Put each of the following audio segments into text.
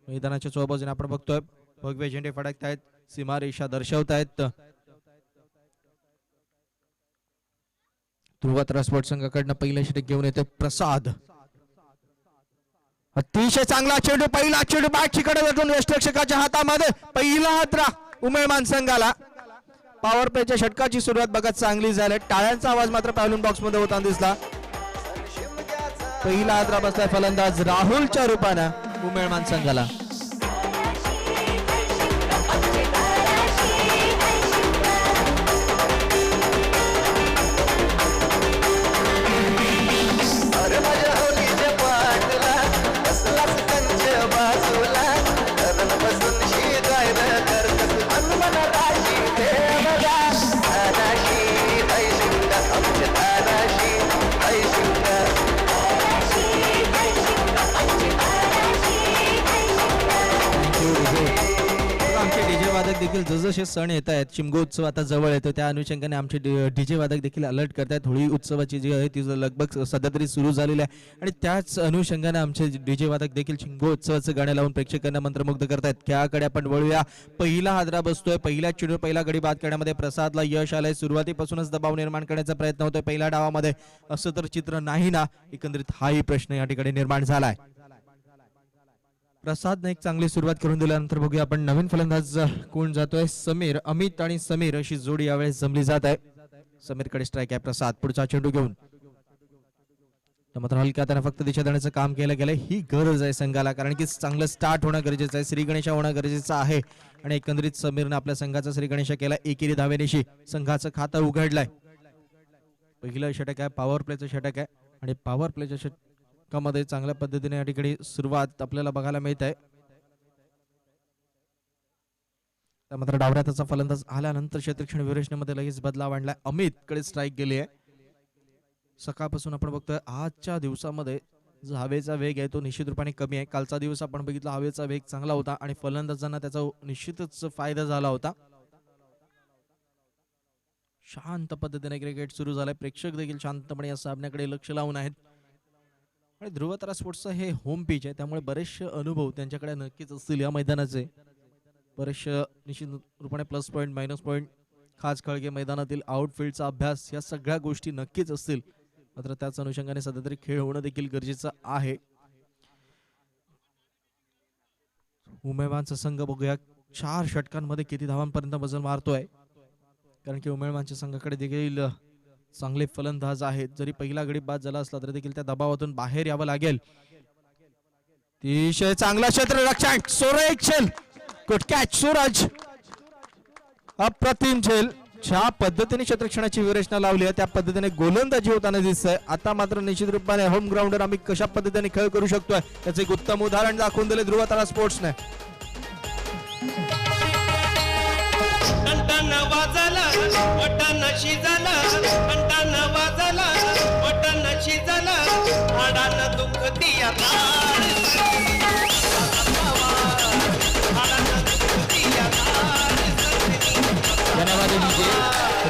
मैदानाच्या चौबाजूने आपण बघतोय भगवे झेंडे फडकतायत, सीमारेषा दर्शवतायत. ध्रुवतारा स्पोर्ट्स संघाकडनं पहिलं षटक घेऊन येते प्रसाद. अतिशय चांगला चेंडू, पहिला चेंडू बॅटची कडे जाऊन यष्टरक्षकाच्या हातामध्ये, पहिला हातरा उमेळमान संघाला. पॉवर प्लेच्या षटकाची सुरुवात बघा चांगली झाली. टाळ्यांचा आवाज मात्र पॅव्हलियन बॉक्स मध्ये होताना दिसला. पहिला हातरा बसलाय फलंदाज राहुलच्या रूपानं उमेळमान संघाला. देखील जसजसे सण येत आहेत, शिमगोत्सव आता जवळ येतो, त्या अनुषंगाने आमचे डीजे वादक देखील अलर्ट करतायत. होळी उत्सवाची जी आहे ती लगभग सध्या तरी सुरू झालेली आहे आणि त्याच अनुषंगाने आमचे डीजे वादक देखील शिमगोत्सवाचं गाणं लावून प्रेक्षकांना मंत्रमुग्ध करतायत. त्याकडे आपण वळूया. पहिला हादरा बसतोय, पहिल्या चेंडूवर पहिला गडी बाद करण्यामध्ये प्रसादला यश आलंय. सुरुवातीपासूनच दबाव निर्माण करण्याचा प्रयत्न होतोय पहिल्या डावामध्ये. असं तर चित्र नाही ना, एकंदरीत हाही प्रश्न या ठिकाणी निर्माण झालाय. प्रसादने एक चांगली सुरुवात करून दिल्यानंतर बघूया आपण नवीन फलंदाज कोण जातोय. समीर, अमित आणि समीर अशी जोडी यावेळेस जमली जात आहे. समीरकडे स्ट्राईक आहे. प्रसाद पुढचा चेंडू घेऊन मात्र हलक्या त्याने फक्त दिशा देण्याचं काम केलं गेलंय. ही गरज आहे संघाला, कारण की चांगलं स्टार्ट होणं गरजेचं आहे. श्री गणेशा होणं गरजेचं आहे आणि एकंदरीत समीरने आपल्या संघाचा श्री गणेशा केला. एकेरी धावेनिशी संघाचं खातं उघडलंय. पहिलं षटक आहे, पॉवर प्लेचं षटक आहे आणि पॉवर प्लेच्या मध्ये चांगल्या पद्धतीने या ठिकाणी सुरुवात आपल्याला बघायला मिळत आहे. मात्र डावऱ्याचा फलंदाज आल्यानंतर क्षेत्ररक्षण व्यूहरचनेमध्ये लगेच बदलाव आणलाय. अमित कडे स्ट्राईक गेली आहे. सकाळपासून आपण बघतोय आजच्या दिवसामध्ये जो हवेचा वेग आहे तो निश्चित रूपाने कमी आहे. कालचा दिवस आपण बघितला, हवेचा वेग चांगला होता आणि फलंदाजांना त्याचा निश्चितच फायदा झाला होता. शांत पद्धतीने क्रिकेट सुरू झालंय. प्रेक्षक देखील शांतपणे या सामन्याकडे लक्ष लावून आहेत. आणि ध्रुवतारा स्पोर्ट्सचं हे होम पिच आहे, त्यामुळे बरेचसे अनुभव त्यांच्याकडे नक्कीच असतील या मैदानाचे. बरेचसे निश्चित रूपाने प्लस पॉईंट, मायनस पॉईंट, खास खळगे मैदानातील आउटफील्डचा अभ्यास या सगळ्या गोष्टी नक्कीच असतील. मात्र त्याच अनुषंगाने सध्या तरी खेळ होणं देखील गरजेचं आहे. उमेळमानचा संघ बघूया 4 षटकांमध्ये किती धावांपर्यंत मजल मारतोय, कारण की उमेळमानच्या संघाकडे देखील चांगले फलंदाज आहेत. जरी पहिला गडी बाद झाला असला तरी देखील त्या दबावातून बाहेर यावं लागेल. अतिशय चांगला क्षेत्ररक्षण, सुरेख खेळ, गुड कॅच सूरज, अप्रतिम खेळ. ज्या पद्धतीने क्षेत्ररक्षणाची व्यूहरचना लावली आहे त्या पद्धतीने गोलंदाजी होताना दिसतंय. आता मात्र निश्चित रूपाने होम ग्राउंडवर आम्ही कशा पद्धतीने खेळ करू शकतोय त्याचे एक उत्तम उदाहरण दाखवून दिले ध्रुवतारा स्पोर्ट्सने.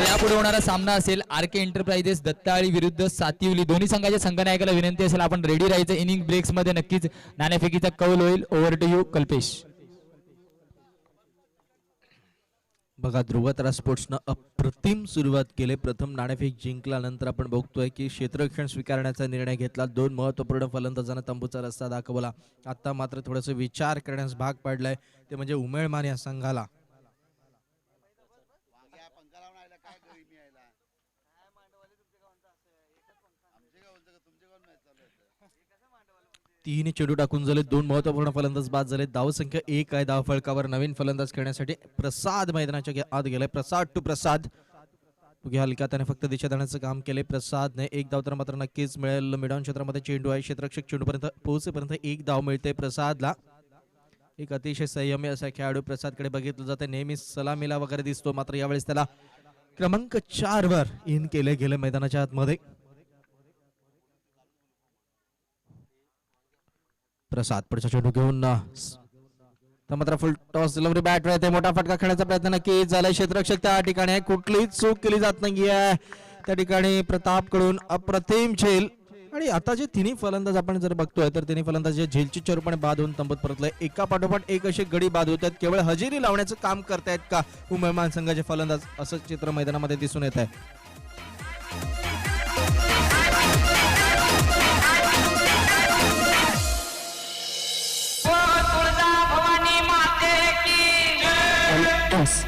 यापुढे होणारा सामना असेल आरके एंटरप्राइजेस दत्ताळी विरुद्ध सातिवली. दोन्ही संघाच्या संघनायकाला विनंती असेल आपण रेडी राहायचं. इनिंग ब्रेक्स मध्ये नक्कीच नाणेफेकीचा कौल होईल. Over to you Kalpesh. बघा ध्रुवतारा स्पोर्ट्सनं अप्रतिम सुरुवात केली. प्रथम नाणेफेक जिंकल्यानंतर आपण बघतोय की क्षेत्ररक्षण स्वीकारण्याचा निर्णय घेतला. 2 महत्वपूर्ण फलंदाजांना तंबूचा रस्ता दाखवला. आता मात्र थोडस विचार करण्यास भाग पडलाय, ते म्हणजे उमेळमान या संघाला. तीन चेंडू टाकून झाले. 2 महत्वपूर्ण फलंदाज बाद झाले. धावसंख्या 1 आहे. धाव फलकावर नवीन फलंदाज खेळण्यासाठी प्रसाद मैदानाच्या आत गेलाय. प्रसाद टू प्रसाद हलक्या त्याने फक्त दिशा देण्याचं काम केले. प्रसादने 1 धाव तर मात्र नक्कीच मिळेल. मिडॉन क्षेत्रामध्ये चेंडू आहे. क्षेत्ररक्षक चेंडूपर्यंत पोहोचेपर्यंत 1 धाव मिळते प्रसादला. एक अतिशय संयमी असा खेळाडू प्रसादकडे बघितलं जाते. नेहमी सलामीला वगैरे दिसतो, मात्र यावेळेस त्याला क्रमांक 4 वर इन केले गेले मैदानाच्या आतमध्ये. प्रसाद पुढचा चेंडू घेऊन मात्र फुल टॉस डिलिव्हरी बॅट राहते. मोठा फटका खेळण्याचा प्रयत्न नक्कीच झालाय. क्षेत्ररक्षक त्या ठिकाणी आहे, कुठलीच चूक केली जात नाहीये त्या ठिकाणी. प्रताप कडून अप्रतिम खेळ आणि आता जे तिन्ही फलंदाज आपण जर बघतोय तर तिन्ही फलंदाज जे झेलच्या रूपाने बाद होऊन तंबूत परतले, एका पाठोपाठ एक असे गडी बाद होत आहेत. केवळ हजेरी लावण्याचं काम करतायत का उमेळमान संघाचे फलंदाज, असं चित्र मैदानामध्ये दिसून येत आहे.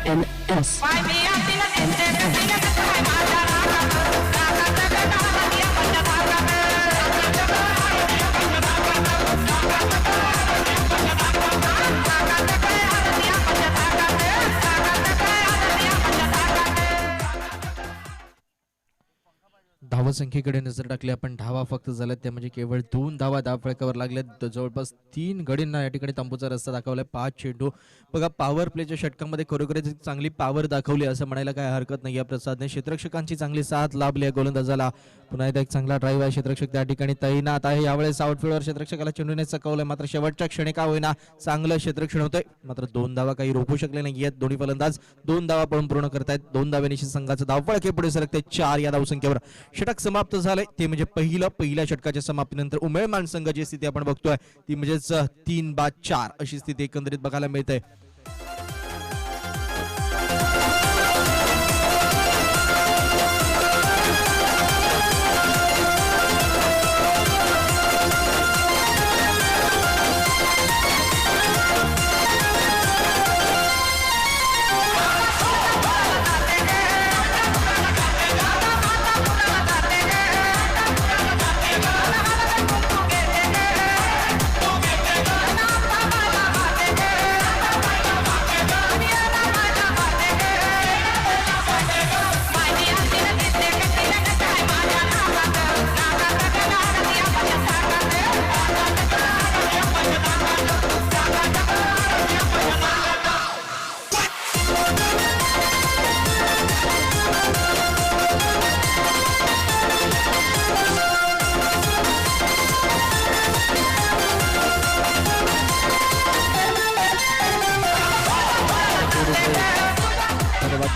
NS. धावसंख्येकडे नजर टाकली आपण, धावा फक्त झाल्यात त्या म्हणजे केवळ 2 धावा धावफलकावर लागल्यात. जवळपास 3 गडींना या ठिकाणी तंबूचा रस्ता दाखवलाय. 5 चेंडू बघा, पॉवर प्लेच्या षटकामध्ये खरोखरच चांगली पॉवर दाखवली असं म्हणायला काय हरकत नाही. या प्रसादने क्षेत्ररक्षकांची चांगली साथ लाभली आहे गोलंदाजाला. पुन्हा एकदा एक चांगला ड्राईव्ह आहे, क्षेत्ररक्षक त्या ठिकाणी तैनात आहे. यावेळेस आउटफील्डवर क्षेत्ररक्षकाला चेंडूने चकवलंय, मात्र शेवटच्या क्षणी का होईना चांगलं क्षेत्ररक्षण होतंय. मात्र 2 धावा काही रोखू शकले नाहीयेत. दोन्ही फलंदाज 2 धावा पळून पूर्ण करतायत. 2 धाव्यांनी संघाचं धावफलक पुढे सरकते 4 या धावसंख्येवर. षटक समाप्त झालंय ते म्हणजे पहिल्या षटकाच्या समाप्तीनंतर उमेळमान संघाची स्थिती आपण बघतोय ती म्हणजेच 3-4 अशी स्थिती एकंदरीत बघायला मिळते.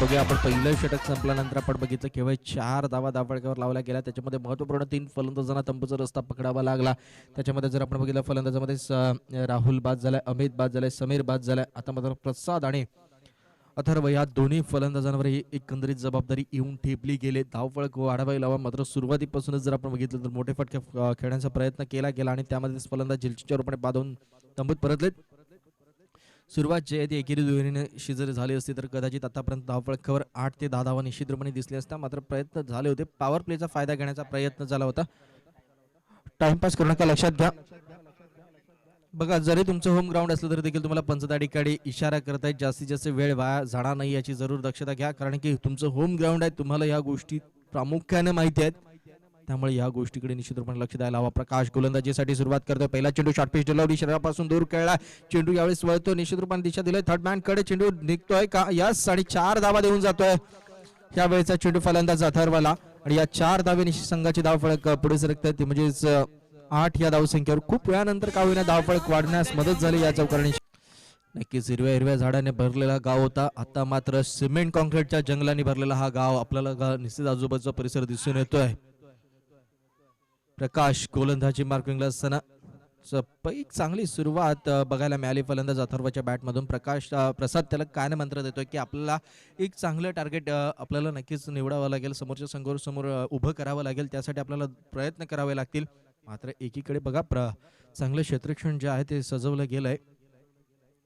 बघूया आपण पहिलं षटक संपल्यानंतर आपण बघितलं केवळ 4 धावा धावफलकावर लावल्या गेल्या. त्याच्यामध्ये महत्त्वपूर्ण 3 फलंदाजांना तंबूचा रस्ता पकडावा लागला. त्याच्यामध्ये जर आपण बघितलं फलंदाजामध्ये राहुल बाद झालाय, अमित बाद झालाय, समीर बाद झालाय. आता मात्र प्रसाद आणि अथर्व या दोन्ही फलंदाजांवर ही एकंदरीत जबाबदारी येऊन ठेपली गेली. धावफलक वाढवायला हवा, मात्र सुरुवातीपासूनच जर आपण बघितलं तर मोठे फटके खेळण्याचा प्रयत्न केला गेला आणि त्यामध्ये फलंदाज झेलच्या रूपाने बाद होऊन तंबूत परतलेत. सुरुवात जी आहे ती एकेरी दुहेरीने जर झाली असती तर कदाचित आतापर्यंत धावफलकावर 8 ते 10 धावा निश्चित रूपाने दिसले असता. मात्र प्रयत्न झाले होते, पॉवर प्लेचा फायदा घेण्याचा प्रयत्न झाला होता. टाइमपास करू नका, लक्षात घ्या. बघा, जरी तुमचं होम ग्राउंड असलं तरी देखील तुम्हाला पंच त्या ठिकाणी इशारा करतायत जास्तीत जास्त वेळ वाया जाणार नाही याची जरूर दक्षता घ्या, कारण की तुमचं होम ग्राउंड आहे, तुम्हाला या गोष्टी प्रामुख्याने माहिती आहेत. त्यामुळे या गोष्टीकडे निश्चित रूपाने लक्ष द्यायला हवा. प्रकाश गोलंदाजीसाठी सुरुवात करतोय. पहिला चेंडू शॉर्ट पिच डलवली, शरीरापासून दूर खेळला. चेंडू यावेळेस वळतो, निश्चित रूपाने दिशा दिलाय थर्ड मॅन कडे. चेंडू निघतोय का? यस, आणि 4 धावा देऊन जातोय यावेळेचा चेंडू फलंदाज अथर्वला. आणि या 4 धावे संघाची धावफलक पुढे सरकतात ते म्हणजेच 8 या धावसंख्येवर. खूप वेळानंतर का होईना धावफलक वाढण्यास मदत झाली या चौकारणी. नक्कीच हिरव्या झाडाने भरलेला गाव होता, आता मात्र सिमेंट कॉन्क्रीटच्या जंगलाने भरलेला हा गाव आपल्याला निश्चित आजूबाजूचा परिसर दिसून येतोय. प्रकाश गोलंदाजी मार्किंगला असताना एक चांगली सुरुवात बघायला मिळाली फलंदाज अथर्वच्या बॅटमधून. प्रसाद त्याला काय मंत्र देतोय की आपल्याला एक चांगलं टार्गेट आपल्याला नक्कीच निवडावं लागेल, समोरच्या संघासमोर उभं करावं लागेल, त्यासाठी आपल्याला प्रयत्न करावे लागतील. मात्र एकीकडे बघा चांगलं क्षेत्ररक्षण जे आहे ते सजवलं गेलंय.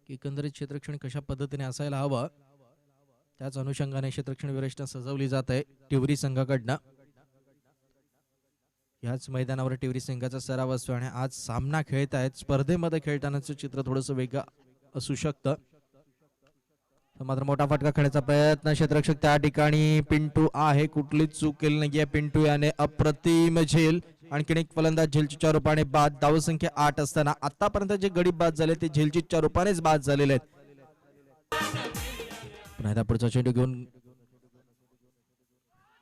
एकंदरीत क्षेत्ररक्षण कशा पद्धतीने असायला हवं त्याच अनुषंगाने क्षेत्ररक्षण व्यवस्था सजवली जात आहे टिवरी संघाकडनं. याच मैदानावर टिवरी संघाचा सराव असतो आणि आज सामना खेळत आहेत. स्पर्धेमध्ये खेळतानाचं चित्र थोडंसं वेगळं असू शकतं. मात्र मोठा फटका खेळण्याचा प्रयत्न क्षेत्ररक्षक त्या ठिकाणी पिंटू आहे, कुठलीच चूक केली नाहीये पिंटू याने. अप्रतिम झेल, आणखीन एक फलंदाज झेलच्या रूपाने बाद. धावसंख्या 8 असताना आतापर्यंत जे गडी बाद झाले ते झेलच्या रूपानेच बाद झालेले आहेत. पुन्हा पुढचा चेंडू घेऊन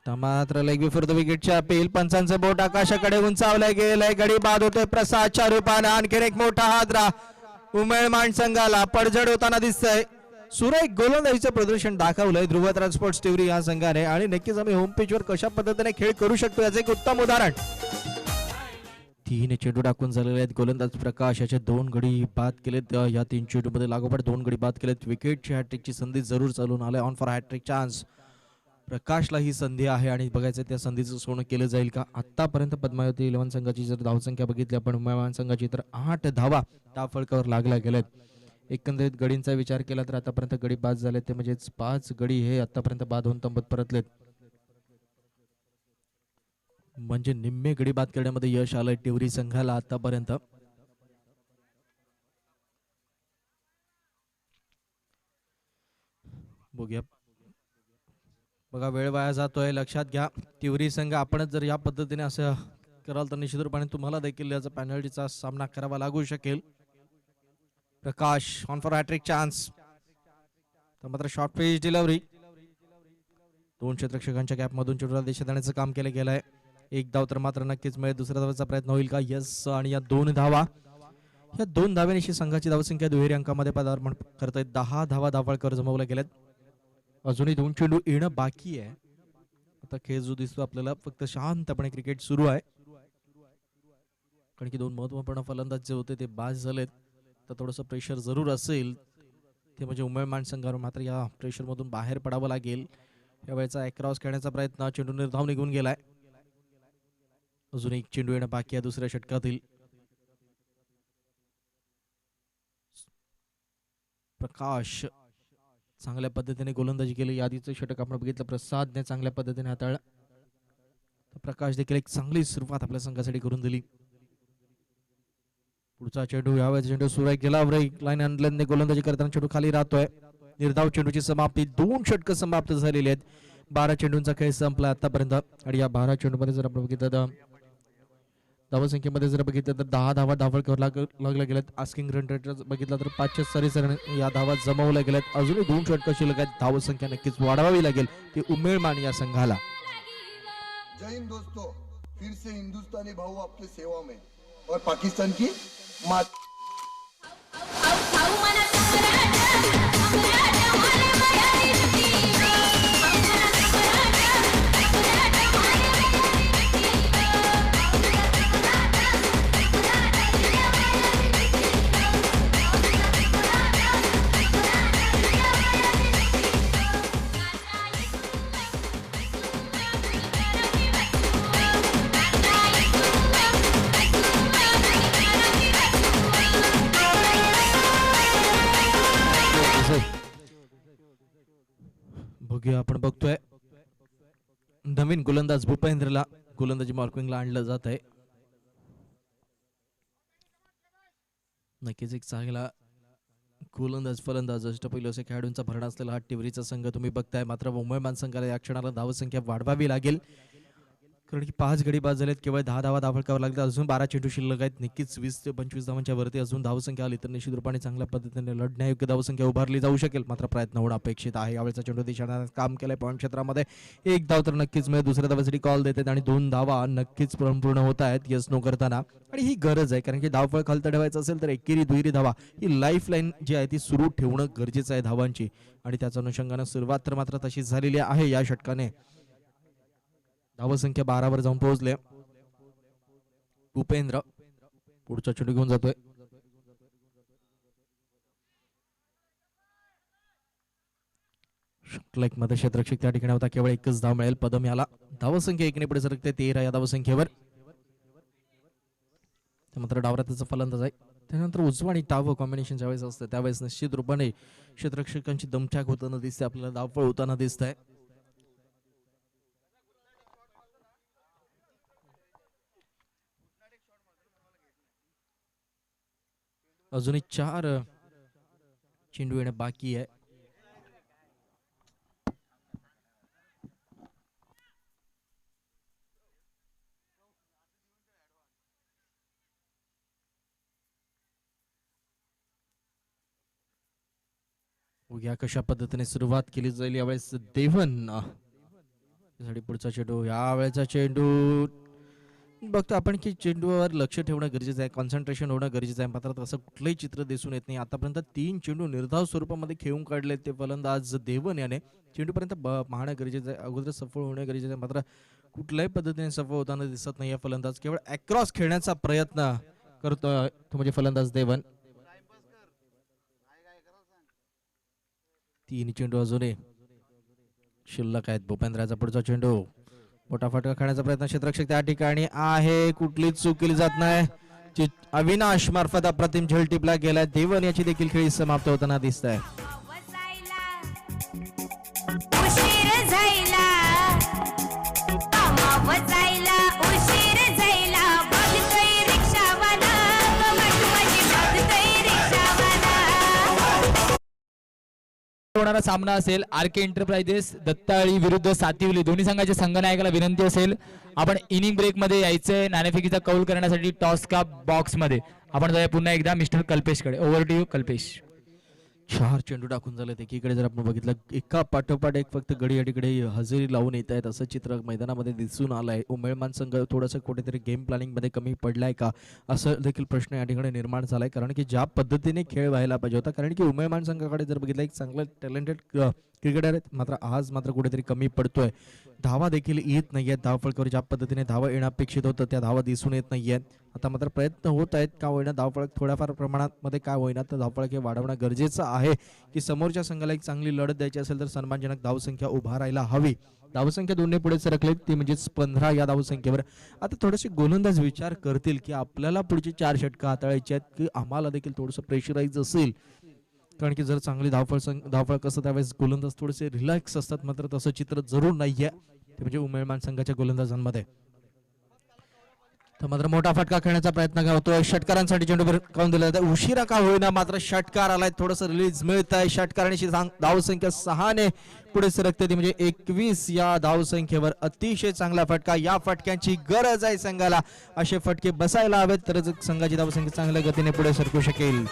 मात्र लेग बिफोर द विकेटच्या अपील. पंचांचं बोट आकाशाकडे उंचावलं गेलंय, गडी बाद होतोय प्रसादच्या रूपाने. आणखीन एक मोठा हादरा उमेळमान संघाला पडझड होताना दिसतंय. सुरेख गोलंदाजीचं प्रदर्शन दाखवलंय ध्रुवतारा स्पोर्ट्स टिवरी या संघाने आणि नक्कीच आम्ही होम पिचवर कशा पद्धतीने खेळ करू शकतो याचं एक उत्तम उदाहरण. तीन चेंडू टाकून झालेले आहेत. गोलंदाज प्रकाश याचे 2 गडी बाद केलेत. या 3 चेंडूमध्ये लागोपाठ 2 गडी बाद केलेत. विकेटची हॅट्रिकची संधी जरूर चालून आले. On for hattrick chance. प्रकाशला ही संधी आहे आणि बघायचं त्या संधीचं सोनं केलं जाईल का. आतापर्यंत पद्मावती 11 संघाची जर धावसंख्या बघितली आपण उमेदवार संघाची तर 8 धावा धावफलकावर लागल्या गेल्यात. एकंदरीत गडींचा विचार केला तर आतापर्यंत गडी बाद झाले ते म्हणजेच 5 गडी हे आतापर्यंत बाद होऊन तंबत परतलेत. म्हणजे निम्मे गडी बाद करण्यामध्ये यश आलंय टिवरी संघाला आतापर्यंत. बघूया बघा वेळ वाया जातोय. लक्षात घ्या तिवरी संघ आपणच जर या पद्धतीने असं कराल तर निश्चित रूपाने तुम्हाला देखील याचा पेनल्टीचा सामना करावा लागू शकेल. प्रकाश ऑन फॉर हॅट्रिक चान्स. तर मात्र शॉर्ट पेज डिलिव्हरी. 2 क्षेत्ररक्षकांच्या गॅप मधून चेंडूला दिशा देण्याचं काम केलं गेलंय. 1 धाव तर मात्र नक्कीच मिळेल. दुसऱ्या धावाचा प्रयत्न होईल का. यस. आणि या 2 धावा या 2 धाव्यांशी संघाची धावसंख्या दुहेरी अंकामध्ये पदार्पण करत आहेत. 10 धावा धावफलकावर जमवल्या गेल्यात. अजूनही 2 चेंडू येणं बाकी आहे. आता खेळ जो दिसतो आपल्याला फक्त शांतपणे क्रिकेट सुरू आहे कारण की 2 महत्वपूर्ण फलंदाज जे होते ते बाद झालेत. तर थोडंसं प्रेशर जरूर असेल ते म्हणजे उमेदवार संघावर. मात्र या प्रेशर मधून बाहेर पडावं लागेल. या वेळेचा क्रॉस खेळण्याचा प्रयत्न. चेंडू निर्धाव निघून गेलाय. अजून 1 चेंडू येणं बाकी आहे दुसऱ्या षटकातील. प्रकाश चांगल्या पद्धतीने गोलंदाजी केली. यादीचं षटक आपण बघितलं प्रसादने चांगल्या पद्धतीने हाताळलं. प्रकाश देखील एक चांगली सुरुवात आपल्या संघासाठी करून दिली. पुढचा चेंडू यावेळेस चेंडू सुरू केला. लाईन अँडलने गोलंदाजी करताना चेंडू खाली राहतोय. निर्धाव चेंडूची समाप्ती. 2 षटकं समाप्त झालेली आहेत. 12 चेंडूंचा खेळ संपला आतापर्यंत आणि या 12 चेंडूमध्ये जर आपण बघितलं तर धावसंख्येमध्ये जर बघितलं तर 10 धावा धावफलकावर लागल्या गेल्यात. आस्किंग रन रेट बघितला तर 500 सरासरी या धावा जमवल्या गेल्यात. अजूनही 2 षटकं शिल्लक आहेत. धावसंख्या नक्कीच वाढवावी लागेल ती उमेळमान या संघाला. जय हिंद दोस्तों, फिर से हिंदुस्तानी भाऊ आपके सेवा में और पाकिस्तान की मात. बघूया आपण बघतोय नवीन गोलंदाज भूपेंद्रला गोलंदाजी मार्किंगला आणलं जात आहे. नक्कीच एक चांगला गोलंदाज फलंदाज अष्टपैलू असे खेळाडूंचा भरणा असलेला हा टिवरीचा संघ तुम्ही बघताय. मात्र मुंबई संघाला या क्षणाला धावसंख्या वाढवावी लागेल कारण की 5 गडी बाद झालेत. केवळ 10 धावा धावफलकावर लागतात. अजून 12 चेंडू शिल्लक आहेत. नक्कीच 20 ते 25 धावांच्या वरती अजून धावसंख्या आली तर निश्चित रूपाने चांगल्या पद्धतीने लढण्यायोग्य धावसंख्या उभारली जाऊ शकेल. मात्र प्रयत्न होणं अपेक्षित आहे. यावेळेचा चेंडू दिशेने काम केलंय पॉईंट क्षेत्रामध्ये. 1 धाव तर नक्कीच मिळेल. दुसऱ्या धावासाठी कॉल देतात आणि 2 धावा नक्कीच पूर्ण होत आहेत यस नो करताना. आणि ही गरज आहे कारण की धावफळ खालतं ठेवायचं असेल तर एकेरी दुहेरी धावा ही लाईफ लाईन जी आहे ती सुरू ठेवणं गरजेचं आहे धावांची. आणि त्याच्या अनुषंगाने सुरुवात तर मात्र तशी झालेली आहे. या षटकाने धावसंख्या 12 वर जाऊन पोहोचले. भूपेंद्र पुढचा चेंडू घेऊन जातोय. स्ट्राईक मध्ये क्षेत्ररक्षक त्या ठिकाणी होता. केवळ 1च धाव मिळेल. पदम याला धावसंख्या 1 ने पुढे सरकते 13 या धावसंख्येवर. मात्र डावरा त्याचा फलंदाज आहे. त्यानंतर उजवा आणि डाव कॉम्बिनेशन ज्यावेळेस असतं त्यावेळेस निश्चित रूपाने क्षेत्ररक्षकांची दमछाक होताना दिसते. आपल्याला धावफळ होताना दिसत आहे. अजूनही 4 चेंडू येणं बाकी आहे. बघूया कशा पद्धतीने सुरुवात केली जाईल. यावेळेस देवन पुढचा चेंडू. यावेळेचा चेंडू बघतो आपण की चेंडूवर लक्ष ठेवणं गरजेचं आहे. कॉन्सन्ट्रेशन होणं गरजेचं आहे. मात्र तसं कुठलंही चित्र दिसून येत नाही. आतापर्यंत 3 चेंडू निर्धाव स्वरूपामध्ये खेळून काढले ते फलंदाज देवन याने. चेंडूपर्यंत पाहणं गरजेचं आहे. अगोदर सफळ होणं गरजेचं आहे. मात्र कुठल्याही पद्धतीने सफल होताना दिसत नाहीये फलंदाज, केवळ अक्रॉस खेळण्याचा प्रयत्न करतोय तो म्हणजे फलंदाज देवन. 3 चेंडू अजूनही शिल्लक आहेत. भूपेंद्राचा पुढचा चेंडू, मोठा फटका खेळण्याचा प्रयत्न, क्षेत्ररक्षक त्या ठिकाणी आहे, कुठलीच चूक केली जात नाही. अविनाश मार्फत अप्रतिम झेल टिपला गेलाय. देवन याची देखील खेळी समाप्त होताना दिसत आहे. उशीर झाला वजायला उशीर झाला बघतोय रिक्षावाला बघतोय रिक्षावाला. होणारा सामना असेल आरके एंटरप्राइजेस दत्ताळी विरुद्ध सातिवली. दोन्ही संघाच्या संघनायकाला विनंती असेल आपण इनिंग ब्रेक मध्ये यायचंय. नाणेफेकीचा कौल करण्यासाठी टॉस का बॉक्स मध्ये आपण जाऊया पुन्हा एकदा मिस्टर कल्पेशकडे. Over to you Kalpesh. 4 चेंडू टाकून झाले. एकीकडे जर आपण बघितलं एका पाठोपाठ एक फक्त गडी अडीकडे हजेरी लावून येत आहेत असं चित्र मैदानामध्ये दिसून आलंय. उमेळमान संघ थोडंसं कुठेतरी गेम प्लॅनिंग मध्ये कमी पडलाय का असं देखील प्रश्न या ठिकाणी निर्माण झालाय. कारण की ज्या पद्धतीने खेळ व्हायला पाहिजे होता, कारण की उमेळमान संघाकडे जर बघितलं एक चांगलं टॅलेंटेड क्रिकेटर आहेत, मात्र आज मात्र कुठेतरी कमी पडतोय. धावा देखील येत नाहीयेत. धावफळकावर ज्या पद्धतीने धावा येणं अपेक्षित होतं त्या धावा दिसून येत नाहीयेत. आता मात्र प्रयत्न होत आहेत का होईना धावफळक थोड्याफार प्रमाणात मध्ये काय होईना तर धावफळक हे वाढवणं गरजेचं आहे की समोरच्या संघाला एक चांगली लढत द्यायची असेल तर सन्मानजनक धावसंख्या उभा राहायला हवी. धावसंख्या 2 ने पुढे सरकले ती म्हणजेच 15 या धावसंख्येवर. आता थोडेसे गोलंदाज विचार करतील की आपल्याला पुढचे 4 षटकं हाताळायचे आहेत की आम्हाला देखील थोडंसं प्रेशराईज असेल, कारण की जर चांगली धावफळ कसं त्यावेळेस गोलंदाज थोडेसे रिलॅक्स असतात. मात्र तसं चित्र जरूर नाहीये ते म्हणजे उमेळमान संघाच्या गोलंदाजांमध्ये. तर मात्र मोठा फटका खेळण्याचा प्रयत्न होतोय. षटकारांसाठी चेंडू काढून दिला जातो. उशिरा का होईना मात्र षटकार आलाय, थोडंसं रिलीज मिळत आहे. षटकारांची धावसंख्या 6 ने पुढे सरकते ती म्हणजे 21 या धावसंख्येवर. अतिशय चांगला फटका, या फटक्यांची गरज आहे संघाला. असे फटके बसायला हवेत तरच संघाची धावसंख्या चांगल्या गतीने पुढे सरकू शकेल.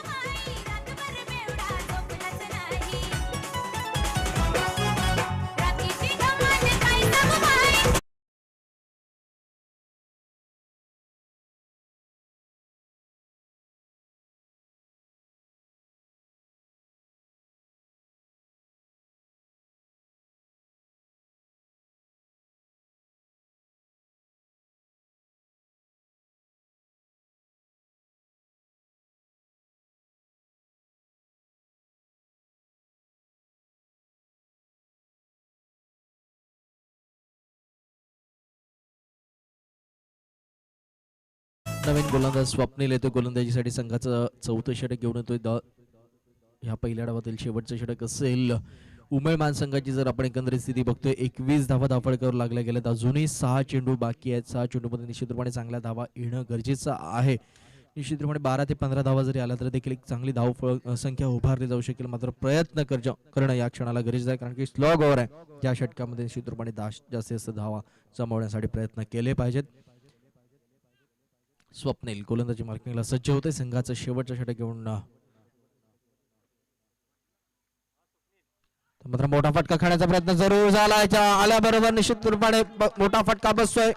नवीन गोलंदाज स्वप्नील येतो गोलंदाजीसाठी. संघाचं 4थं षटक घेऊन येतोय. ह्या पहिल्या डावातील शेवटचं षटक असेल. उमेळमान संघाची जर आपण एकंदरीत स्थिती बघतोय 21 धावा धावफळकावर लागल्या गेल्यात. अजूनही 6 चेंडू बाकी आहेत. 6 चेंडूमध्ये निश्चितपणे चांगल्या धावा येणं गरजेचं आहे. निश्चितपणे 12 ते 15 धावा जरी आला तर देखील एक चांगली धाव संख्या उभारली जाऊ शकेल. मात्र प्रयत्न करणं या क्षणाला गरजेचं आहे, कारण की स्लॉग ओव्हर आहे. ज्या षटकामध्ये निश्चितपणे जास्तीत जास्त धावा जमवण्यासाठी प्रयत्न केले पाहिजेत. स्वप्नील गोलंदाजी मार्किंगला सज्ज होते. संघाचं शेवटचं षटक घेऊन मात्र मोठा फटका खेळण्याचा प्रयत्न जरूर झाला. आल्याबरोबर निश्चित रूपाने मोठा फटका बसतोय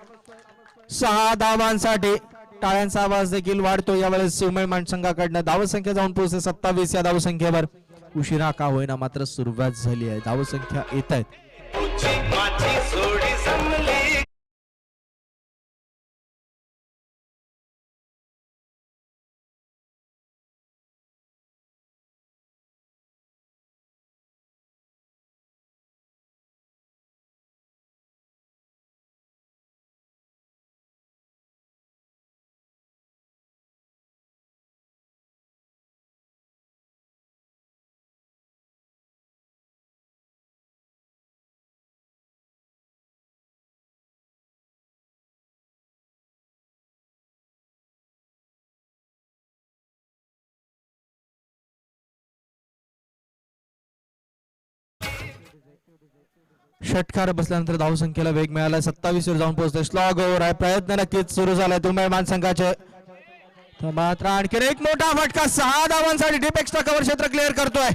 6 धावांसाठी. टाळ्यांचा आवाज देखील वाढतो यावेळेस उमेळमान संघाकडनं. धावसंख्या जाऊन पोहोचते 27 या धावसंख्येवर. उशिरा का होईना मात्र सुरुवात झाली आहे. धावसंख्या येत आहेत. षटकार बसल्यानंतर धावसंख्येला वेग मिळाला. 27 वर जाऊन पोहोचतोय. स्लॉग ओव्हर आहे. प्रयत्न नक्कीच सुरू झालाय उमेळमान संघाचे. मात्र आणखी एक मोठा फटका 6 धावांसाठी. डीप एक्स्ट्रा कव्हर क्षेत्र क्लिअर करतोय.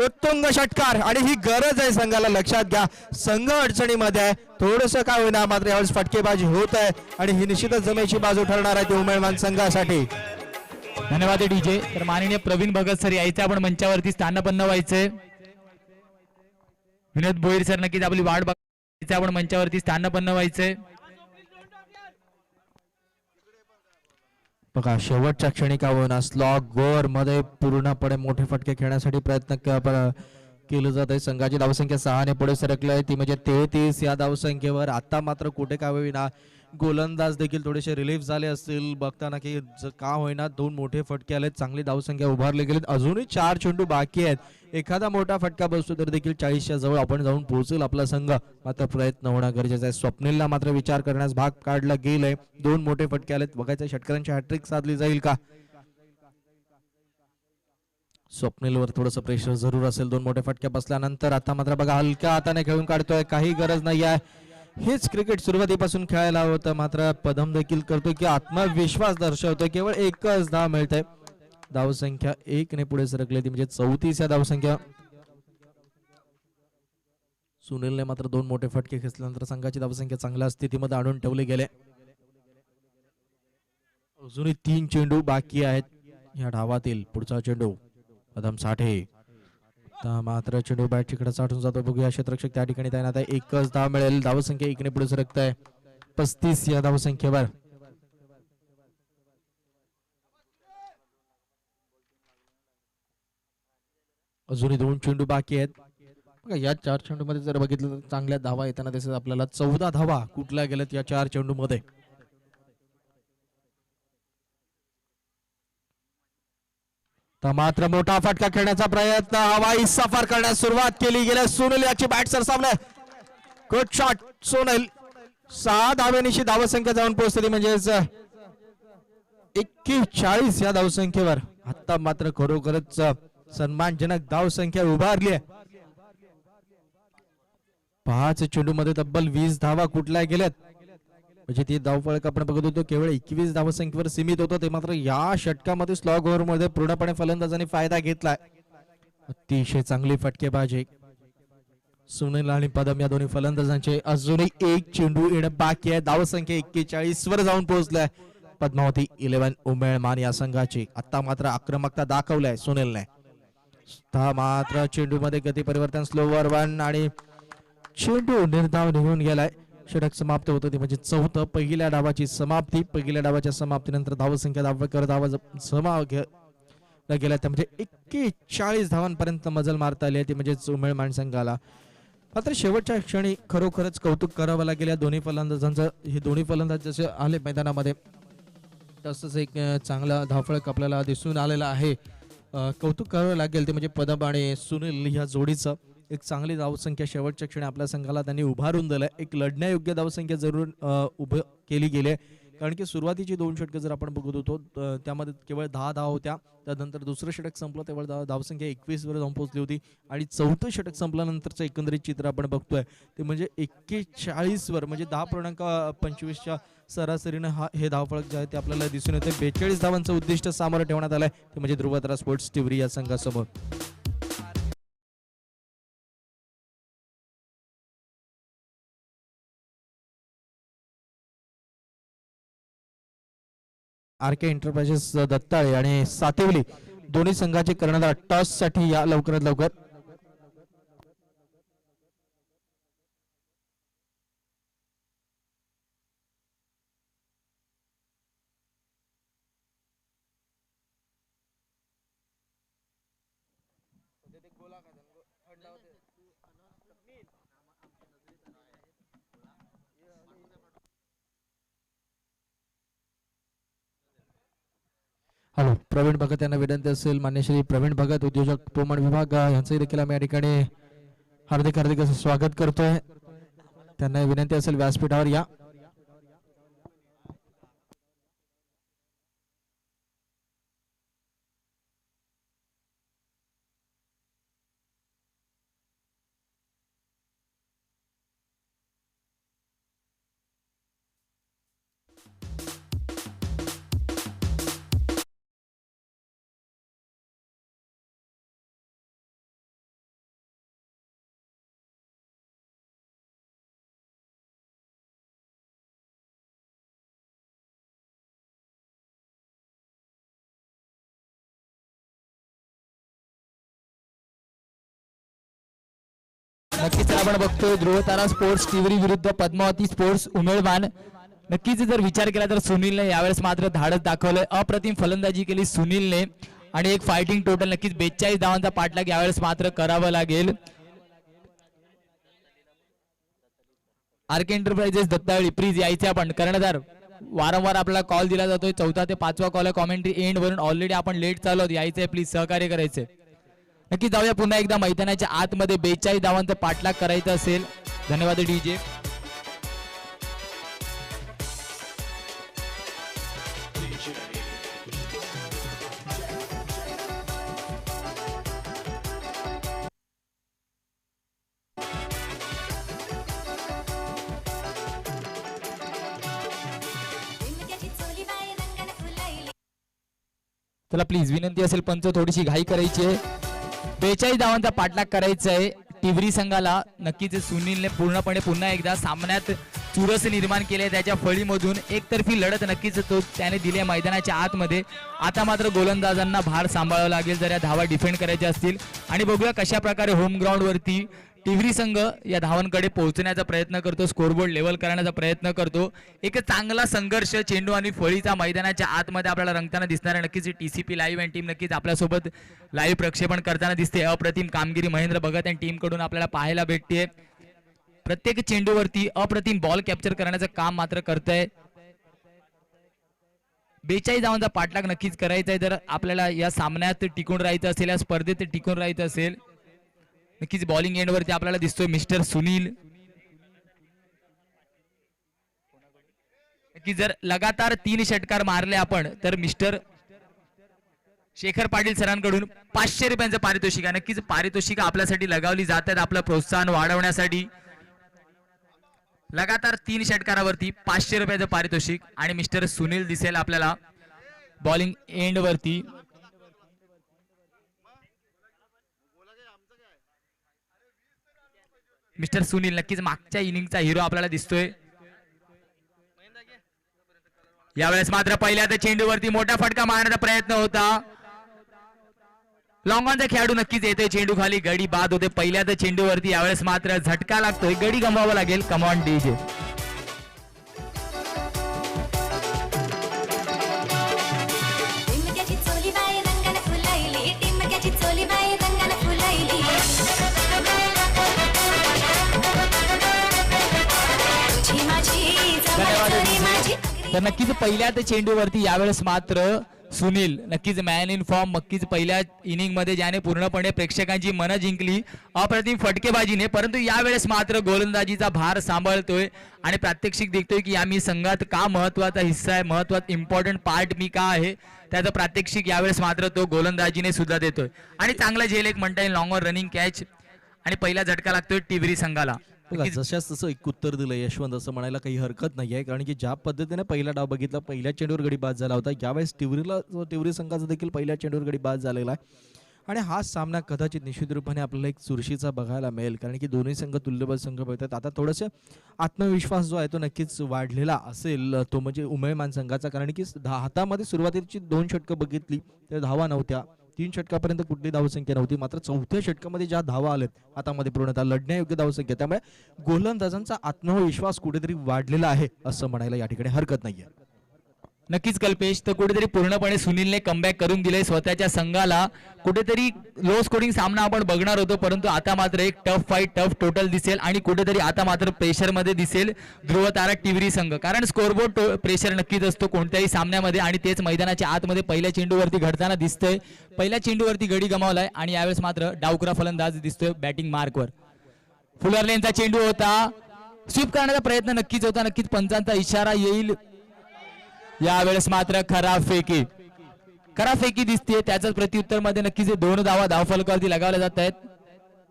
उत्तुंग षटकार आणि ही गरज आहे संघाला. लक्षात घ्या संघ अडचणीमध्ये आहे. थोडंसं काय होईना मात्र यावेळेस फटकेबाजी होत आहे आणि ही निश्चितच जमेची बाजू ठरणार आहे ती उमेळमान संघासाठी. धन्यवाद डीजे. तर माननीय प्रवीण भगत सर यायचे आपण मंचावरती स्थानापन्न व्हायचंय. विनोद भोईर सर नक्कीच आपली वाट बघायची. आपण मंचावरती स्थानापन्न व्हायचंय. बघा शेवटच्या क्षणी का होईना स्लॉग गोर मध्ये पूर्णपणे मोठे फटके खेळण्यासाठी प्रयत्न केलं जात आहे. संघाची धावसंख्या 6 ने पुढे सरकली आहे ती म्हणजे 33 या धावसंख्येवर. आता मात्र कुठे का होईना गोलंदाज देखील थोडेसे रिलीफ झाले असतील बघताना की का होईना 2 मोठे फटके आले, चांगली धावसंख्या उभारली गेली. अजूनही 4 चेंडू बाकी आहेत. एखादा मोठा फटका बसतो तर देखील 40च्या जवळ आपण जाऊन पोहोचेल आपला संघ. मात्र प्रयत्न होणं गरजेचं आहे. स्वप्नीलला मात्र विचार करण्यास भाग काढला गेलंय. 2 मोठे फटके आलेत. बघायचं षटकारांची हॅट्रिक साधली जाईल का. स्वप्नीलवर थोडंसं प्रेशर जरूर असेल 2 मोठे फटके बसल्यानंतर. आता मात्र बघा हलक्या हाताने खेळून काढतोय, काही गरज नाही आहे. हेच क्रिकेट सुरुवातीपासून खेळायला होतं. मात्र पदम देखील करतोय की आत्मविश्वास दर्शवतोय. केवळ एकच धाव मिळते. धावसंख्या 1 ने पुढे सरकली ती म्हणजे 34 या धावसंख्या. सुनीलने मात्र 2 मोठे फटके खेचल्यानंतर संघाची धावसंख्या चांगल्या स्थितीमध्ये आणून ठेवले गेले. अजूनही 3 चेंडू बाकी आहेत या डावातील. पुढचा चेंडू पदम साठे. मात्र चेंडू बॅट तिकडे साठून जातो. बघूया क्षेत्ररक्षक त्या ठिकाणी तैनात आहे. एकच धाव मिळेल. धावसंख्या 1 ने पुढे सरकत आहे 35 या धावसंख्येवर. अजूनही 2 चेंडू बाकी आहेत. बघा या 4 चेंडू मध्ये जर बघितलं तर चांगल्या धावा येताना दिसत आपल्याला. 14 धावा कुठल्या गेल्यात या 4 चेंडू मध्ये. मात्र मोठा फटका खेळण्याचा प्रयत्न, हवाई सफर करण्यास सुरुवात केली गेली. सुनील याची बॅट सरसावले. Good shot Sunil. 6 धावेनिशी धावसंख्या जाऊन पोहोचली म्हणजेच 41 या धावसंख्येवर. आता मात्र खरोखरच सन्मानजनक धावसंख्या उभारली आहे. 5 चेंडू मध्ये तब्बल 20 धावा कुठल्या गेल्यात. म्हणजे ती धावफलक आपण बघत होतो केवळ 21 धावसंख्येवर सीमित होतं. ते मात्र या षटकामध्ये स्लॉग ओव्हर मध्ये पूर्णपणे फलंदाजांनी फायदा घेतलाय. अतिशय चांगली फटकेबाजी सुनील आणि पदम या दोन्ही फलंदाजांचे. अजूनही 1 चेंडू येणं बाकी आहे. धावसंख्या 41 वर जाऊन पोहोचलाय पद्मावती 11 उमेळमान या संघाची. आता मात्र आक्रमकता दाखवलाय सुनीलने. मात्र चेंडू मध्ये गती परिवर्तन स्लोवर 1 आणि चेंडू निर्धाव निघून गेलाय. षटक समाप्त होतं ते म्हणजे 4थं पहिल्या डावाची समाप्ती. पहिल्या डावाच्या समाप्तीनंतर धावसंख्या धावा जमा गेल्या त्या म्हणजे 41 धावांपर्यंत मजल मारता आली आहे ती म्हणजे उमेळमान संघाला. मात्र शेवटच्या क्षणी खरोखरच कौतुक करावं लागेल या दोन्ही फलंदाजांचं. हे दोन्ही फलंदाज जसे आले मैदानामध्ये तसंच एक चांगला धावफलक आपल्याला दिसून आलेला आहे. कौतुक करावं लागेल ते म्हणजे पदम आणि सुनील या जोडीचं. एक चांगली धावसंख्या शेवटच्या क्षणी आपल्या संघाला त्यांनी उभारून दिलाय. एक लढण्यायोग्य धावसंख्या जरूर उभं केली गेली आहे. कारण की सुरुवातीची 2 षटकं जर आपण बघत होतो त्यामध्ये केवळ 10 धावा होत्या. त्यानंतर दुसरं षटक संपलं तेव्हा धावसंख्या 21 वर जाऊन पोहोचली होती. आणि 4थं षटक संपल्यानंतरचं एकंदरीत चित्र आपण बघतोय ते म्हणजे 41 वर म्हणजे 10.25च्या सरासरीनं हे धावफलक जे आहे ते आपल्याला दिसून येते. 42 धावांचं उद्दिष्ट सामोरं ठेवण्यात आलंय ते म्हणजे ध्रुवतारा स्पोर्ट्स टिवरी या संघासमोर. आर.के. एंटरप्राइजेस दत्ताळे आणि सातिवली दोन्ही संघाचे कर्णधार टॉस साठी या लवकरात लवकर. हॅलो प्रवीण भगत यांना विनंती असेल. मान्य श्री प्रवीण भगत उद्योजक पोमण विभाग यांचंही देखील आम्ही या ठिकाणी हार्दिक हार्दिक असं स्वागत करतोय. त्यांना विनंती असेल व्यासपीठावर या. नक्कीच आपण बघतोय ध्रुवतारा स्पोर्ट्स टिवरी विरुद्ध पद्मावती स्पोर्ट्स उमेळवान नक्कीच जर विचार केला तर सुनीलने यावेळेस मात्र धाडस दाखवलंय. अप्रतिम फलंदाजी केली सुनीलने आणि एक फायटिंग टोटल. नक्कीच 42 धावांचा पाठलाग यावेळेस मात्र करावा लागेल. आरके एंटरप्राइजेस दत्तावळी प्लीज यायचे आपण. कर्णधार वारंवार आपल्याला कॉल दिला जातोय. 4था ते 5वा कॉल कॉमेंट्री एंड वरून ऑलरेडी आपण लेट चालू आहोत. यायचंय प्लीज सहकार्य करायचंय. नक्की जाऊया पुन्हा एकदा मैदानाच्या आतमध्ये. 42 धावांचा पाठलाग करायचा असेल. धन्यवाद डीजे. टिमक्याची चोली बाई रंगाने फुलैली. चला प्लीज विनंती असेल पंच थोडीशी घाई करायची आहे. 42 धावांचा पाठलाग करायचा आहे टिवरी संघाला. नक्कीच सुनीलने पूर्णपणे पुन्हा एकदा सामन्यात चुरस निर्माण केले. त्याच्या फळीमधून एकतर्फी लढत नक्कीच तो त्याने दिली आहे मैदानाच्या आतमध्ये. आता मात्र गोलंदाजांना भार सांभाळावा लागेल जर या धावा डिफेंड करायच्या असतील. आणि बघूया कशा प्रकारे होम ग्राउंड वरती टिवरी संघ या धावांकडे पोहोचण्याचा प्रयत्न करतो. स्कोरबोर्ड लेवल करण्याचा प्रयत्न करतो. एक चांगला संघर्ष चेंडू आणि फळीचा मैदानाच्या आतमध्ये आपल्याला रंगताना दिसणार आहे. नक्कीच TCP लाईव्ह आणि टीम नक्कीच आपल्यासोबत लाईव्ह प्रक्षेपण करताना दिसते. अप्रतिम कामगिरी महेंद्र भगत आणि टीम कडून आपल्याला पाहायला भेटते. प्रत्येक चेंडूवरती अप्रतिम बॉल कॅप्चर करण्याचं काम मात्र करतंय. 42 धावांचा पाठलाग नक्कीच करायचा आहे जर आपल्याला या सामन्यात टिकून राहायचं असेल, या स्पर्धेत टिकून राहायचं असेल. नक्कीच बॉलिंग एंड वरती आपल्याला दिसतोय मिस्टर सुनील. नक्की जर लगातार 3 षटकार मारले आपण तर मिस्टर शेखर पाटील सरांकडून 500 रुपयांचं पारितोषिक आहे. नक्कीच पारितोषिक आपल्यासाठी लगावली जात आहेत आपलं प्रोत्साहन वाढवण्यासाठी. लगातार 3 षटकारावरती 500 रुपयाचं पारितोषिक आणि मिस्टर सुनील दिसेल आपल्याला बॉलिंग एंड वरती. मिस्टर सुनील नक्कीच मागच्या इनिंगचा हिरो आपल्याला दिसतोय. यावेळेस मात्र पहिल्या चेंडूवरती मोठा फटका मारण्याचा प्रयत्न होता. लॉंग ऑनचा खेळाडू नक्कीच येतोय चेंडू खाली. गडी बाद होते पहिल्या चेंडूवरती. यावेळेस मात्र झटका लागतोय. गडी गमवावा लागेल. Come on DJ. टिमक्याची चोली बाई रंगाने फुलैली. टिमक्याची चोली बाई रंगाने फुलैली. तुझी माझी जवळ चोरी माझी. तर नक्कीच पहिल्या चेंडूवरती यावेळेस मात्र सुनील नक्कीच मॅन इन फॉर्म. नक्कीच पहिल्या इनिंग मध्ये ज्याने पूर्णपणे प्रेक्षकांची मनं जिंकली अप्रतिम फटकेबाजीने. परंतु यावेळेस मात्र गोलंदाजीचा भार सांभाळतोय आणि प्रात्यक्षिक देखतोय की आम्ही संघात का महत्वाचा हिस्सा आहे, महत्वाचा इम्पॉर्टंट पार्ट मी का आहे, त्याचं प्रात्यक्षिक यावेळेस मात्र तो गोलंदाजीने सुद्धा देतोय. आणि चांगला झेल एक म्हणता येईल लॉंग ऑन रनिंग कॅच आणि पहिला झटका लागतोय टिवरी संघाला. बघा, जशाच तसं एक उत्तर दिलं यशवंत असं म्हणायला काही हरकत नाही आहे. कारण की ज्या पद्धतीने पहिला डाव बघितला पहिल्या चेंडूवर गडी बाद झाला होता, यावेळेस टिवरी संघाचा देखील पहिल्या चेंडूवर गडी बाद झालेला आहे. आणि हा सामना कदाचित निश्चित रूपाने आपल्याला एक चुरशीचा बघायला मिळेल. कारण की दोन्ही संघ तुल्यबळ संघ बघतात. आता थोडंसं आत्मविश्वास जो आहे तो नक्कीच वाढलेला असेल, तो म्हणजे उमयमान संघाचा. कारण की हातामध्ये सुरुवातीची 2 षटकं बघितली तर धावा नव्हत्या. 3 षटकापर्यंत कुठली धावसंख्या नव्हती. मात्र 4थ्या षटकामध्ये ज्या धावा आल्यात हातामध्ये पूर्णतः लढण्यायोग्य धावसंख्या, त्यामुळे गोलंदाजांचा आत्मविश्वास कुठेतरी वाढलेला आहे असं म्हणायला या ठिकाणी हरकत नाहीये. नक्कीच कल्पेश, तर कुठेतरी पूर्णपणे सुनीलने कमबॅक करून दिले स्वतःच्या संघाला. कुठेतरी लो स्कोरिंग सामना आपण बघणार होतो, परंतु आता मात्र एक टफ फाईट, टफ टोटल दिसेल आणि कुठेतरी आता मात्र प्रेशर मध्ये दिसेल ध्रुव तारा टिवरी संघ. कारण स्कोरबोर्ड प्रेशर नक्कीच असतो कोणत्याही सामन्यामध्ये आणि तेच मैदानाच्या आतमध्ये पहिल्या चेंडूवरती घडताना दिसतंय. पहिल्या चेंडूवरती गडी गमावलाय आणि यावेळेस मात्र डावखुरा फलंदाज दिसतोय बॅटिंग मार्कवर. फुलरलेनचा चेंडू होता, स्वीप करण्याचा प्रयत्न नक्कीच होता. नक्कीच पंचांचा इशारा येईल. यावेळेस मात्र खराब फेकी दिसते. त्याचाच प्रत्युत्तर मध्ये नक्कीच 2 धावा धावफलकावरती लगावल्या जात आहेत.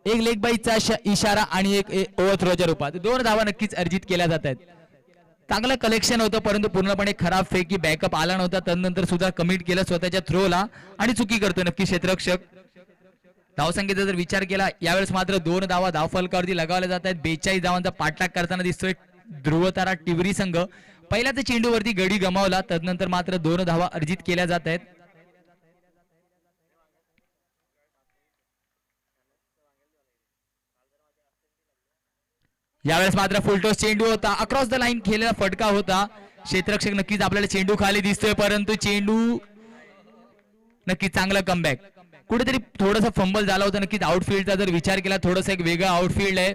एक लेग बाईचा इशारा आणि एक ओव्हर थ्रोच्या रूपात 2 धावा नक्कीच अर्जित केल्या जात आहेत. चांगलं कलेक्शन होतं, परंतु पूर्णपणे खराब फेकी बॅकअप आला नव्हता. त्यानंतर सुद्धा कमिट केलं स्वतःच्या थ्रोला आणि चुकी करतो नक्की क्षेत्ररक्षक. धावसंख्येचा जर विचार केला यावेळेस मात्र 2 धावा धावफलकावरती लगावल्या जात आहेत. 42 धावांचा पाठलाग करताना दिसतोय ध्रुवतारा टिवरी संघ. पहिल्याच चेंडूवरती गडी गमावला, तदनंतर मात्र 2 धावा अर्जित केल्या जात आहेत. यावेळेस मात्र फुलटॉस चेंडू होता, अक्रॉस द लाईन खेळलेला फटका होता. क्षेत्ररक्षक नक्कीच आपल्याला चेंडू खाली दिसतोय, परंतु चेंडू नक्की चांगला कमबॅक. कुठेतरी थोडासा फंबल झाला होता. नक्कीच आउटफील्डचा जर विचार केला थोडंसं एक वेगळं आउटफील्ड आहे.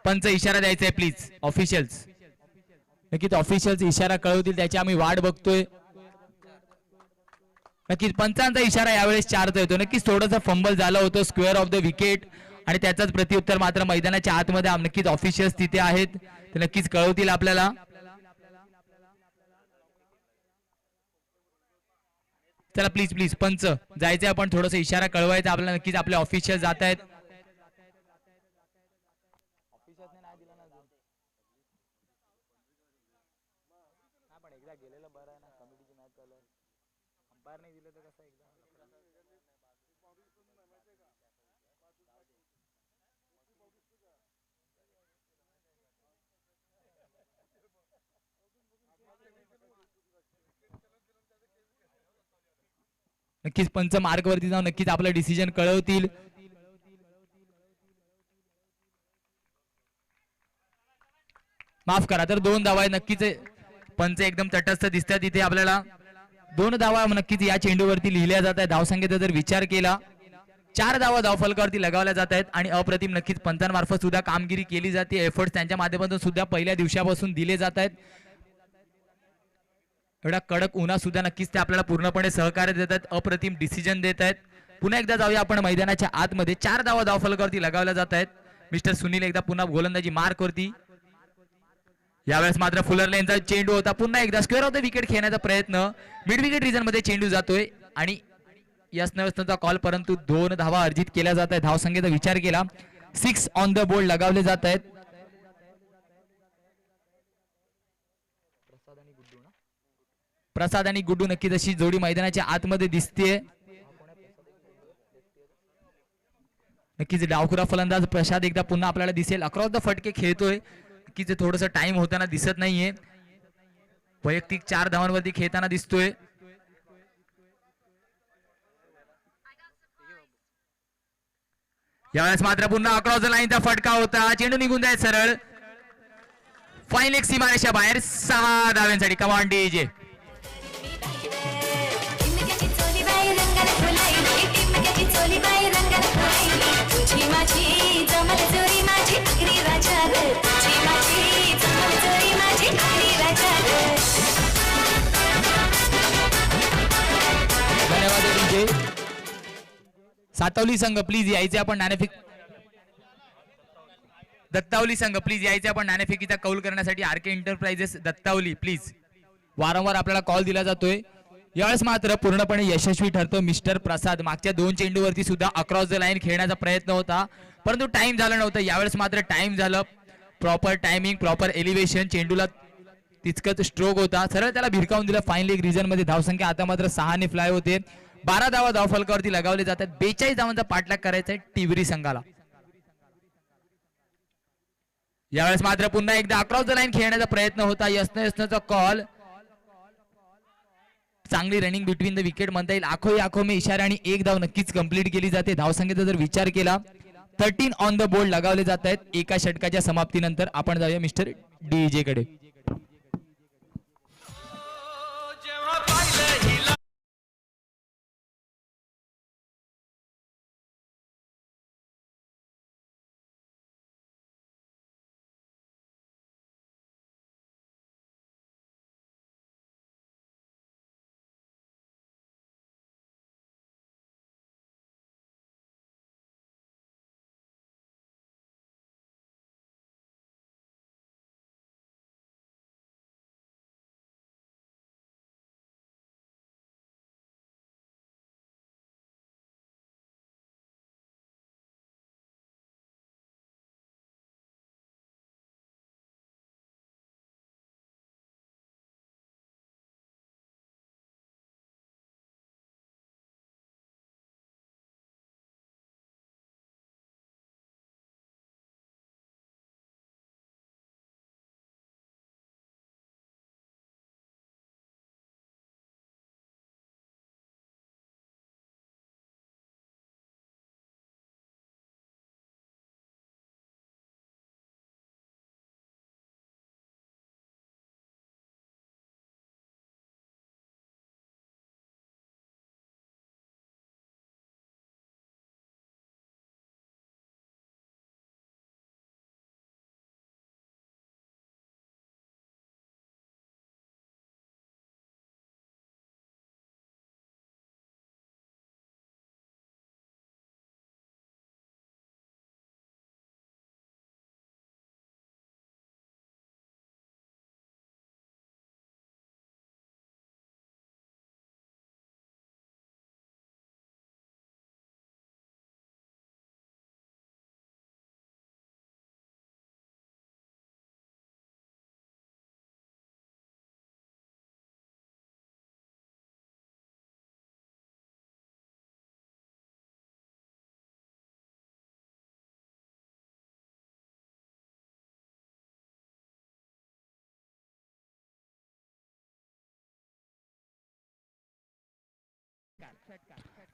पंच इशारा द्यायचा आहे प्लीज ऑफिशियल्स. नक्कीच ऑफिशियल्स इशारा कळवतील त्याची आम्ही वाट बघतोय. नक्कीच पंचांचा इशारा यावेळेस 4चा येतो. नक्कीच थोडंसं फंबल झालं होतं स्क्वेअर ऑफ द विकेट आणि त्याचाच प्रत्युत्तर मात्र मैदानाच्या आतमध्ये नक्कीच ऑफिशियल्स तिथे आहेत ते नक्कीच कळवतील आपल्याला. चला प्लीज प्लीज पंच जायचंय, आपण थोडंसं इशारा कळवायचा आपल्याला. नक्कीच आपले ऑफिशियल जात आहेत. नक्कीच पंच मार्कवरती जाऊन नक्कीच आपलं डिसिजन कळवतील. माफ करा तर 2 धावा नक्कीच पंच एकदम तटस्थ दिसतात इथे आपल्याला. 2 धावा नक्कीच या चेंडूवरती लिहिल्या जात आहेत. धावसंख्येचा जर विचार केला 4 धावा धावफलकावरती लगावल्या जात आहेत आणि अप्रतिम नक्कीच पंचांमार्फत सुद्धा कामगिरी केली जाते. एफर्ट्स त्यांच्या माध्यमातून सुद्धा पहिल्या दिवसापासून दिले जात आहेत. एवढा कडक उन्हा सुद्धा नक्कीच ते आपल्याला पूर्णपणे सहकार्य देतात, अप्रतिम डिसिजन देत आहेत. पुन्हा एकदा जाऊया आपण मैदानाच्या आतमध्ये. 4 धावा धावफलकावरती लगावल्या जात आहेत. मिस्टर सुनील एकदा पुन्हा गोलंदाजी मार्कवरती. यावेळेस मात्र फुलर लेनचा चेंडू होता. पुन्हा एकदा स्क्वेअर ऑफ द विकेट खेळण्याचा प्रयत्न. मिड विकेट रिजन मध्ये चेंडू जातोय आणि यस नसण्याचा कॉल, परंतु 2 धावा अर्जित केल्या जात आहेत. धावसंख्येचा विचार केला 6 ऑन द बोर्ड लगावले जात आहेत. प्रसाद आणि गुड्डू नक्कीच अशी जोडी मैदानाच्या आतमध्ये दिसते. नक्कीच डावखुरा फलंदाज प्रसाद एकदा पुन्हा आपल्याला दिसेल. अक्रॉस द फटके खेळतोय. नक्कीच थोडंसं टाइम होताना दिसत नाहीये. वैयक्तिक 4 धावांवरती खेळताना दिसतोय. यावेळेस मात्र पुन्हा अक्रॉस द लाईनचा फटका होता. चेंडू निघून जाईल सरळ. फाईन एक सीमारेषा बाहेर. 6 धाव्यांसाठी कमांड डीजे. टिमक्याची चोली बाई रंगाला फुलाईली टिमक्याची चोली बाई रंगाला फुलाईली तुझी माझी जमल जोरी माझी आगरी राजा ग तुझी माझी जमल जोरी माझी आगरी राजा ग. धन्यवाद तुमचे. सातवली संघ प्लीज यायचे आपण नाणेफेक. दत्तावली संघ प्लीज यायचे आपण नाणेफेकीचा कौल करण्यासाठी. R K enterprises Dattavali please. वारंवार आपल्याला कॉल दिला जातोय. यावेळेस मात्र पूर्णपणे यशस्वी ठरतो मिस्टर प्रसाद. मागच्या 2 चेंडूवरती सुद्धा अक्रॉस द लाईन खेळण्याचा प्रयत्न होता, परंतु टाइम झाला नव्हता. यावेळेस मात्र टाइम झालं. Proper timing, proper elevation. चेंडूला तितकंच स्ट्रोक होता, सरळ त्याला भिरकावून दिलं. फाईन लीग रिजन मध्ये धावसंख्या आता मात्र 6 ने फ्लाय होते. 12 धावा धावफलकावरती लगावले जातात. 42 धावांचा पाठलाग करायचा आहे टिवरी संघाला. यावेळेस मात्र पुन्हा एकदा अक्रॉस द लाईन खेळण्याचा प्रयत्न होता. यस्नचा कॉल. चांगली रनिंग बिटवीन द विकेट म्हणता येईल. आखो आखो में इशारा आणि 1 धाव नक्कीच कंप्लीट केली जाते. धावसंख्येचा जर विचार केला 13 ऑन द बोर्ड लगावले जात आहेत. एका षटकाच्या समाप्तीनंतर आपण जाऊया मिस्टर डीजे कडे.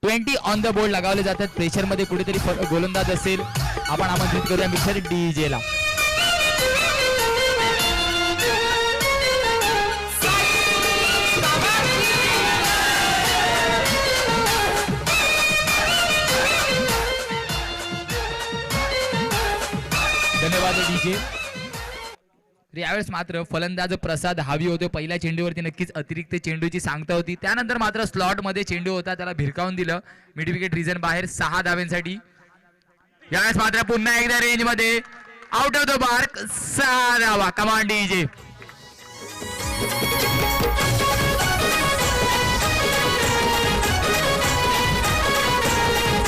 20 ऑन द बोर्ड लगावले जातात. प्रेशर मध्ये कुठेतरी गोलंदाज असेल आपण आमंत्रित करूया मिस्टर डीजे ला. धन्यवाद डीजे. यावेळेस मात्र फलंदाज प्रसाद हावी होते. पहिल्या चेंडूवरती नक्कीच अतिरिक्त चेंडूची सांगता होती. त्यानंतर मात्र स्लॉट मध्ये चेंडू होता, त्याला भिरकावून दिलं. मिड विकेट रिजन बाहेर 6 धावांसाठी. यावेळेस मात्र पुन्हा एकदा रेंज मध्ये आउट ऑफ द मार्क 6 धावा. कमान डीजे.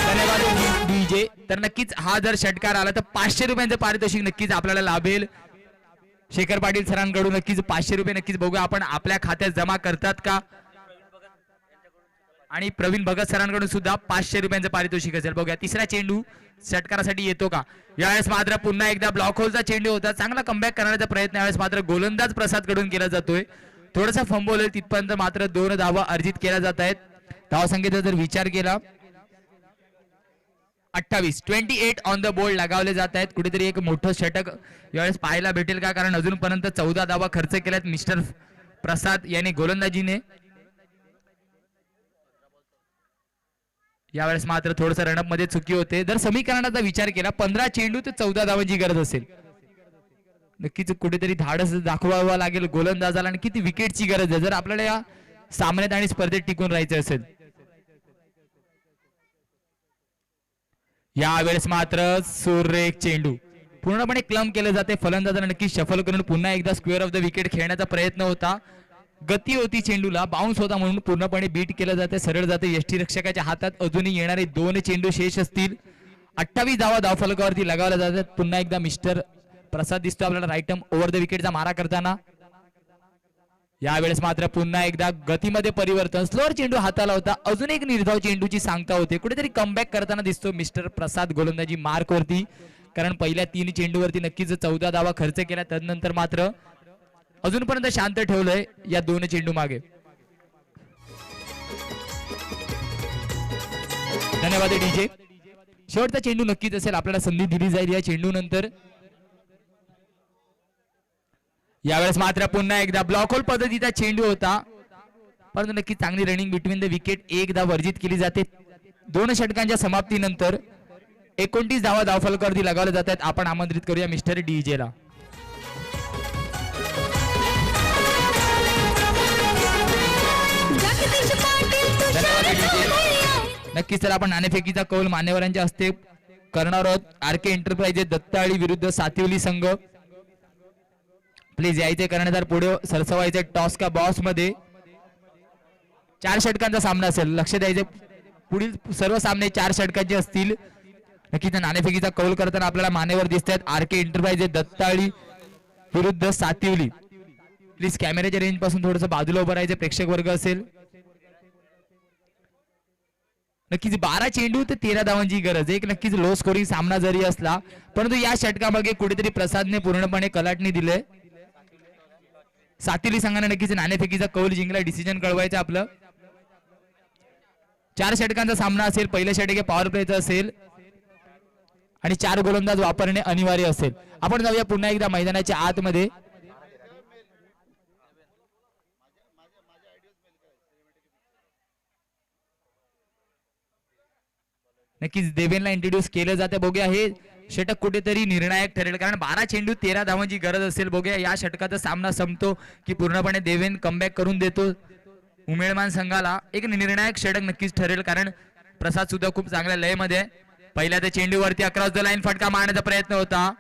धन्यवाद डीजे. तर नक्कीच हा जर षटकार आला तर 500 रुपयांचं पारितोषिक नक्कीच आपल्याला लाभेल. शेखर पाटील सरांकडून नक्कीच 500 रुपये नक्कीच बघूया आपण आपल्या खात्यात जमा करतात का. आणि प्रवीण भगत सरांकडून सुद्धा 500 रुपयांचं पारितोषिक असेल. बघूया तिसरा चेंडू षटकारासाठी येतो का. यावेळेस मात्र पुन्हा एकदा ब्लॉक होलचा चेंडू होता. चांगला कमबॅक करण्याचा प्रयत्न यावेळेस मात्र गोलंदाज प्रसाद कडून केला जातोय. थोडासा फंबल होईल तिथपर्यंत मात्र 2 धावा अर्जित केल्या जात आहेत. धावसंख्येचा जर विचार केला 28 ऑन द बोर्ड लगावले जात आहेत. कुठेतरी एक मोठं षटक यावेळेस पाहायला भेटेल का, कारण अजूनपर्यंत 14 धावा खर्च केल्यात मिस्टर प्रसाद यांनी गोलंदाजीने. यावेळेस मात्र थोडंसं रनअप मध्ये चुकी होते. जर समीकरणाचा विचार केला 15 चेंडू ते 14 धावांची गरज असेल, नक्कीच कुठेतरी धाडस दाखवावं लागेल गोलंदाजाला. आणि किती विकेटची गरज आहे जर आपल्याला या सामन्यात आणि स्पर्धेत टिकून राहायचं असेल. यावेळेस मात्र सुरेख चेंडू पूर्णपणे क्लम केले जाते. फलंदाजाला नक्की शफल करून पुन्हा एकदा स्क्वेअर ऑफ द विकेट खेळण्याचा प्रयत्न होता. गती होती चेंडूला, बाउन्स होता म्हणून पूर्णपणे बीट केलं जाते, सरळ जाते. यष्टीरक्षकाच्या हातात अजूनही येणारे 2 चेंडू शेष असतील. 28 धावा धावफलकावरती लगावल्या जातात. पुन्हा एकदा मिस्टर प्रसाद दिसतो आपल्याला राईट आर्म ओव्हर द विकेटचा मारा करताना. यावेळेस मात्र पुन्हा एकदा गतीमध्ये परिवर्तन. स्लोअर चेंडू हाताला होता, अजून एक निर्धाव चेंडूची सांगता होते. कुठेतरी कमबॅक करताना दिसतो मिस्टर प्रसाद गोलंदाजी मार्क वरती, कारण पहिल्या 3 चेंडूवरती नक्कीच 14 धावा खर्च केला. त्यानंतर मात्र अजूनपर्यंत शांत ठेवलंय या 2 चेंडू मागे. धन्यवाद डीजे. शेवटचा चेंडू नक्कीच असेल, आपल्याला संधी दिली जाईल या चेंडू नंतर. यावेळेस मात्र पुन्हा एकदा ब्लॉक होल पद्धतीचा चेंडू होता, परंतु नक्की चांगली रनिंग बिटवीन द विकेट एकदा वर्जित केली जाते. 2 षटकांच्या समाप्तीनंतर 29 धावा धावफलकावरती लगावल्या जातात. आपण आमंत्रित करूया मिस्टर डीजे ला. नक्कीच तर आपण नाणेफेकीचा कौल मान्यवरांच्या हस्ते करणार आहोत. आरके एंटरप्राइजेस दत्ताळी विरुद्ध सातिवली संघ. प्लीज यायचे करण्यादार पुढे सरसवायचे. टॉस का बॉक्स मध्ये 4 षटकांचा सामना असेल, लक्ष द्यायचे. पुढील सर्व सामने 4 षटकांचे असतील. नक्कीच नाणेफेकीचा कौल करताना आपल्याला मान्यवर दिसतात. आरके एंटरप्राइजेस दत्ताळी विरुद्ध सातिवली. प्लीज कॅमेऱ्याच्या रेंज पासून थोडंसं बाजूला उभं राहायचं प्रेक्षक वर्ग असेल. नक्कीच 12 चेंडू ते 13 धावांची गरज. एक नक्कीच लो स्कोरिंग सामना जरी असला, परंतु या षटकामागे कुठेतरी प्रसादने पूर्णपणे कलाटणी दिले. सातिवली संघाने नक्कीच नाणेफेकीचा कौल जिंकला. डिसिजन कळवायचं आपलं. 4 षटकांचा सामना असेल. पहिलं षटक हे पॉवर प्लेचं असेल आणि 4 गोलंदाज वापरणे अनिवार्य असेल. आपण जाऊया पुन्हा एकदा मैदानाच्या आतमध्ये. नक्कीच देवेनला इंट्रोड्यूस केलं जाते. बघूया हे षटक कुठेतरी निर्णायक ठरेल, कारण 12 चेंडू 13 धावांची गरज असेल. बघूया या षटकाचा सामना संपतो की पूर्णपणे देवेन कमबॅक करून देतो उमेळमान संघाला. एक निर्णायक षटक नक्कीच ठरेल, कारण प्रसाद सुद्धा खूप चांगल्या लयमध्ये आहे. पहिल्या त्या चेंडूवरती अक्रॉस द लाईन फटका मारण्याचा प्रयत्न होता.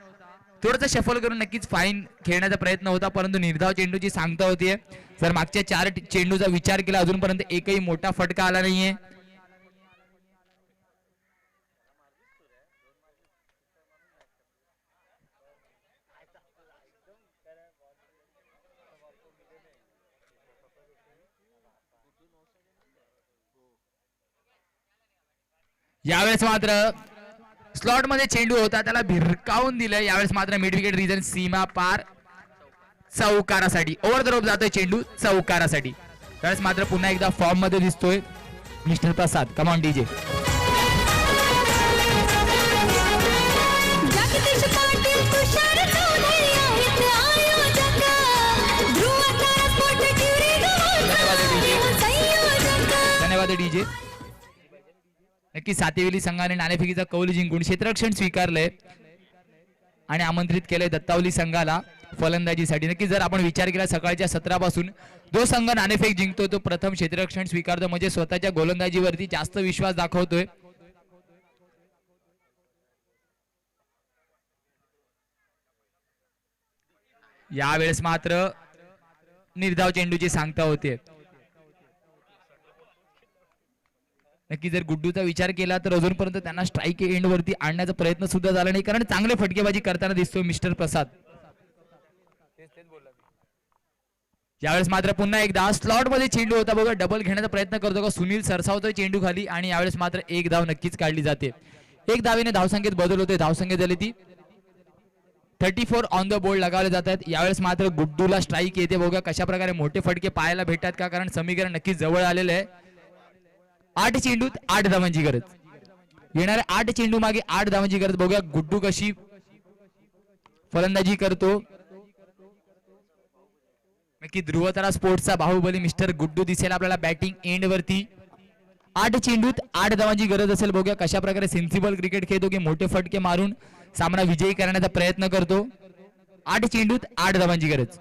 थोडंसं शफल करून नक्कीच फाईन खेळण्याचा प्रयत्न होता, परंतु निर्धाव चेंडूची सांगता होतीये. जर मागच्या 4 चेंडूचा विचार केला अजूनपर्यंत एकही मोठा फटका आला नाहीये. यावेळेस मात्र स्लॉट मध्ये चेंडू होता, त्याला भिरकावून दिलं. यावेळेस मात्र मिड विकेट रिजन सीमा पार चौकारासाठी. ओव्हर द रोप जातोय चेंडू चौकारासाठी. त्यावेळेस मात्र पुन्हा एकदा फॉर्म मध्ये दिसतोय mister Prasad. Come on DJ. Jagdish Patil Tushar Chaudhari आहेत आयोजक ध्रुव तारा स्पोर्ट ट्युरी संयोजक. धन्यवाद डीजे. नक्की सातेवेली संघाने नाणेफेकीचा कौल जिंकून क्षेत्ररक्षण स्वीकारलंय आणि आमंत्रित केलंय दत्तावली संघाला फलंदाजीसाठी. नक्की जर आपण विचार केला सकाळच्या सत्रापासून जो संघ नाणेफेक जिंकतो तो प्रथम क्षेत्ररक्षण स्वीकारतो, म्हणजे स्वतःच्या गोलंदाजीवरती जास्त विश्वास दाखवतोय. यावेळेस मात्र निर्धाव चेंडूची सांगता होते. नक्की जर गुड्डूचा विचार केला तर अजूनपर्यंत त्यांना स्ट्राईक एंड वरती आणण्याचा प्रयत्न सुद्धा झाला नाही, कारण चांगले फटकेबाजी करताना दिसतो मिस्टर प्रसाद. यावेळेस मात्र पुन्हा एकदा स्लॉट मध्ये चेंडू होता बघा, डबल घेण्याचा प्रयत्न करतो का सुनील सरसावतोय चेंडू खाली आणि यावेळेस मात्र एक धाव नक्कीच काढली जाते. एक धावेने धावसंख्येत बदल होते. धावसंख्येत झाली ती 34 ऑन द बोर्ड लगावले जातात. यावेळेस मात्र गुड्डूला स्ट्राईक येते बघा, कशा प्रकारे मोठे फटके पाहायला भेटतात का, कारण समीकरण नक्कीच जवळ आलेलं आहे. 8 चेंडूत 8 धावांची गरज. येणाऱ्या 8 चेंडू मागे 8 धावांची गरज. बघूया गुड्डू कशी फलंदाजी करतो. नक्की ध्रुवतारा स्पोर्ट्सचा बाहुबली मिस्टर गुड्डू दिसेल आपल्याला बॅटिंग एंड वरती. 8 चेंडूत 8 धावांची गरज असेल. बघूया कशा प्रकारे सेन्सिबल क्रिकेट खेळतो की मोठे फटके मारून सामना विजयी करण्याचा प्रयत्न करतो. 8 चेंडूत 8 धावांची गरज.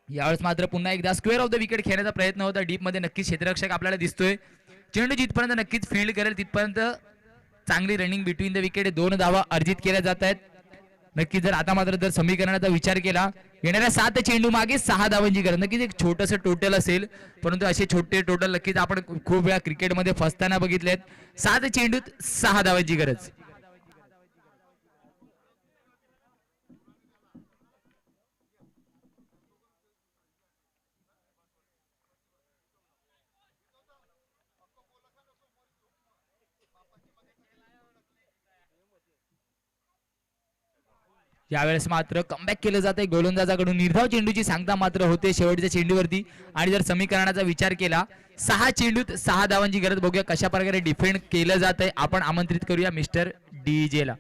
यावेळेस मात्र पुन्हा एकदा स्क्वेअर ऑफ द विकेट खेळण्याचा प्रयत्न होता. डीप मध्ये नक्कीच क्षेत्ररक्षक आपल्याला दिसतोय. चेंडू जिथपर्यंत नक्कीच फील्ड करेल तिथपर्यंत चांगली रनिंग बिटवीन द विकेट. 2 धावा अर्जित केल्या जात आहेत. नक्कीच जर आता मात्र जर समीकरणाचा विचार केला येणाऱ्या 7 चेंडू मागे 6 धावांची गरज. नक्कीच एक छोटंसं टोटल असेल, परंतु असे छोटे टोटल नक्कीच आपण खूप वेळा क्रिकेटमध्ये फसताना बघितलेत. 7 चेंडूत 6 धावांची गरज. यावेळेस मात्र कमबॅक केलं जात आहे गोलंदाजाकडून. निर्धाव चेंडूची सांगता मात्र होते शेवटच्या चेंडूवरती. आणि जर समीकरणाचा विचार केला 6 चेंडूत 6 धावांची गरज. बघूया कशा प्रकारे डिफेंड केलं जात आहे. आपण आमंत्रित करूया मिस्टर डीजे ला.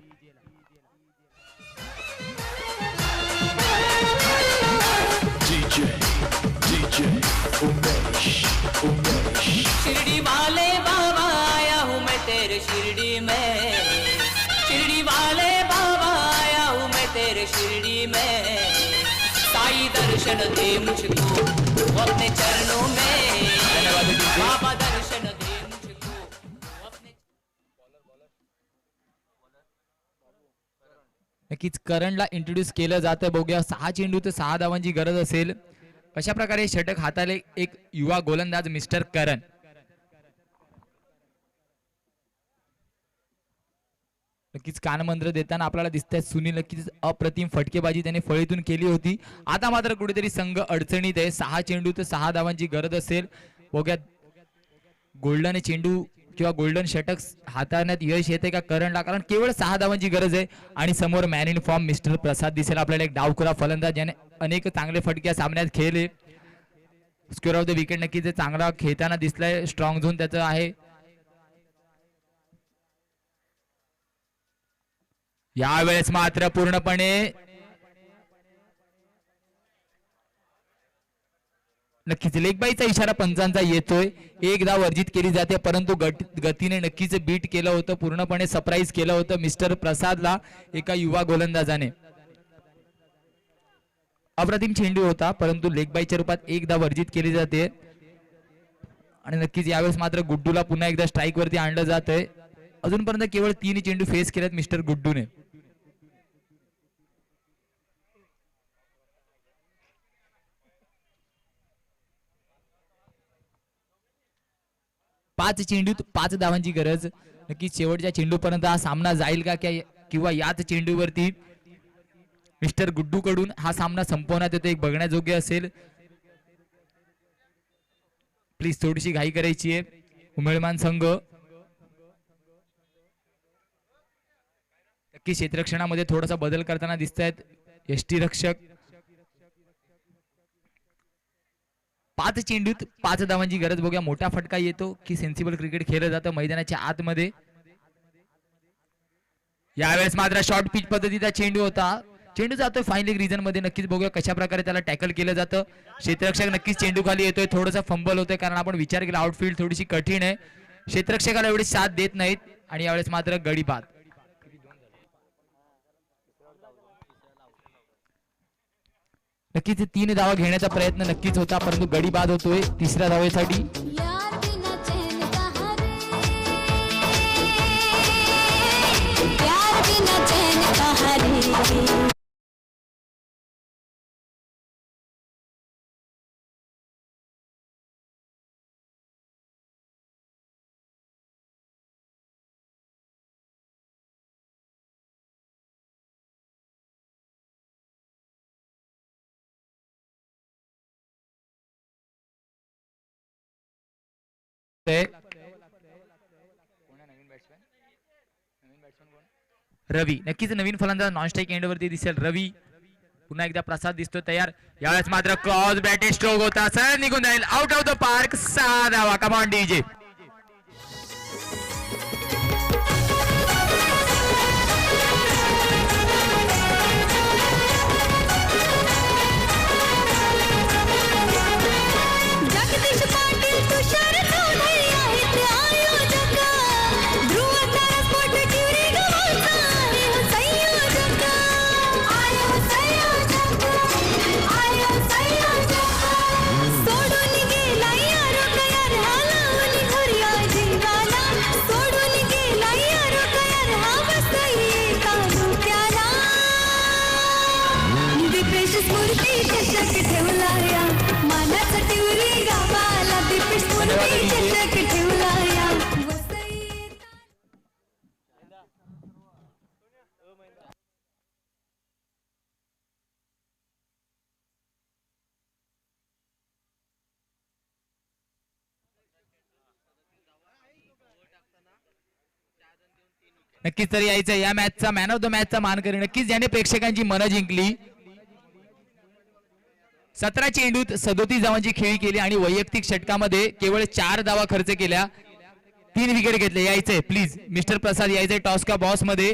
शिरडी वाले बाबा आया हूँ मैं तेरे शिरडी में, शिरडी वाले बाबा आया हूँ मैं तेरे शिरडी में, साई दर्शन दे मुझको वो अपने चरणों में, बाबा दर्शन दे मुझको वो अपने. नक्कीच करणला इंट्रोड्यूस केलं जातं. बघूया 6 चेंडू तर 6 धावांची गरज असेल. कशा प्रकारे षटक हाताले एक युवा गोलंदाज मिस्टर करण. नक्कीच कानमंत्र देताना आपल्याला दिसतंय सुनील. नक्कीच अप्रतिम फटकेबाजी त्याने फळीतून केली होती. आता मात्र कुठेतरी संघ अडचणीत आहे. 6 चेंडू तर 6 धावांची गरज असेल. बघूया गोल्डन चेंडू किंवा गोल्डन षटक हाताळण्यात यश येते का करणला, कारण केवळ 6 धावांची गरज आहे. आणि समोर मॅन इन फॉर्म मिस्टर प्रसाद दिसेल आपल्याला, एक डावखुरा फलंदाज ज्याने अनेक चांगले फटके सामन्यात खेळले. स्क्वेअर ऑफ द विकेट नक्कीच चांगला खेळताना दिसलाय. स्ट्रॉंग झोन त्याचं आहे. यावेळेस मात्र पूर्णपणे नक्कीच लेगबाईचा इशारा पंचांचा येतोय. एक धाव अर्जित केली जाते, परंतु गतीने नक्कीच बीट केलं होतं. पूर्णपणे सरप्राईज केलं होतं मिस्टर प्रसादला एका युवा गोलंदाजाने. अप्रतिम चेंडू होता, परंतु लेगबाईच्या रूपात एक धाव अर्जित केली जाते. आणि नक्कीच यावेळेस मात्र गुड्डूला पुन्हा एकदा स्ट्राईक वरती आणलं जात आहे. अजूनपर्यंत केवळ 3 चेंडू फेस केलेत मिस्टर गुड्डूने. पाच चेंडूत 5 धावांची गरज. नक्कीच शेवटच्या चेंडूपर्यंत हा सामना जाईल का किंवा याच चेंडूवरती मिस्टर गुड्डू कडून हा सामना संपवण्यात येतो, एक बघण्याजोग्य असेल. प्लीज थोडीशी घाई करायची आहे. उमेळमान संघ नक्की क्षेत्ररक्षणामध्ये थोडासा बदल करताना दिसत आहेत. यष्टीरक्षक 5 चेंडूत 5 धावांची गरज. बघूया मोठा फटका येतो की सेन्सिबल क्रिकेट खेळलं जातं मैदानाच्या आतमध्ये. यावेळेस मात्र शॉर्ट पिच पद्धतीचा चेंडू होता. चेंडू जातोय फाईन लेग रिजन मध्ये. नक्कीच बघूया कशा प्रकारे त्याला टॅकल केलं जातं. क्षेत्ररक्षक नक्कीच चेंडू खाली येतोय. थोडंसं फंबल होतोय कारण आपण विचार केला आउटफील्ड थोडीशी कठीण आहे. क्षेत्ररक्षकाला एवढी साथ देत नाहीत आणि यावेळेस मात्र गडी बाद. नक्कीच 3 धावा घेण्याचा प्रयत्न नक्कीच होता परंतु गडी बाद होतोय तिसऱ्या धावेसाठी. यार बिना चैन कहाँ रे, प्यार बिना चैन कहाँ रे. रवी नक्कीच नवीन फलंदाज नॉन स्ट्राईक एंड वरती दिसेल. रवी पुन्हा एकदा प्रसाद दिसतो तयार. यावेळेस मात्र क्रॉस बॅटेड स्ट्रोक होता. सरळ निघून जाईल आउट ऑफ द पार्क. 6 धावा. Come on DJ. Jagdish Patil Tushar Chaudhari आहेत आयोजक. ध्रुव तारा स्पोर्ट टिवरी गावचा आहे हो संयोजक. आहे हो संयोजक, आहे हो संयोजक. सोडून गेला यारो कयार हालावून घरया जीवाला. सोडून गेला यारो कयार हा बसई काढू त्याला. दीपेश स्फूर्ती चषक ठेवला या मानाचा टिवरी गावाला. दीपेश स्फूर्ती चषक ठेवला या वसई. नक्कीच तरी यायचं या मॅचचा मॅन ऑफ द मॅचचा मानकरी नक्कीच ज्याने प्रेक्षकांची मनं जिंकली. 17 चेंडूत 37 धावांची खेळी केली आणि वैयक्तिक षटकामध्ये केवळ 4 धावा खर्च केल्या. 3 विकेट घेतले. यायचंय प्लीज मिस्टर प्रसाद यायचंय टॉस का बॉस मध्ये.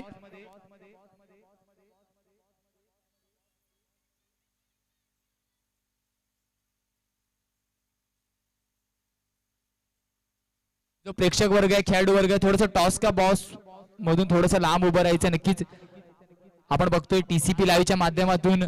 जो प्रेक्षक वर्ग आहे खेळाडू वर्ग आहे थोडस टॉस का बॉस मधून थोडस लांब उभं राहायचं. नक्कीच आपण बघतोय टीसीपी लाईव्हच्या माध्यमातून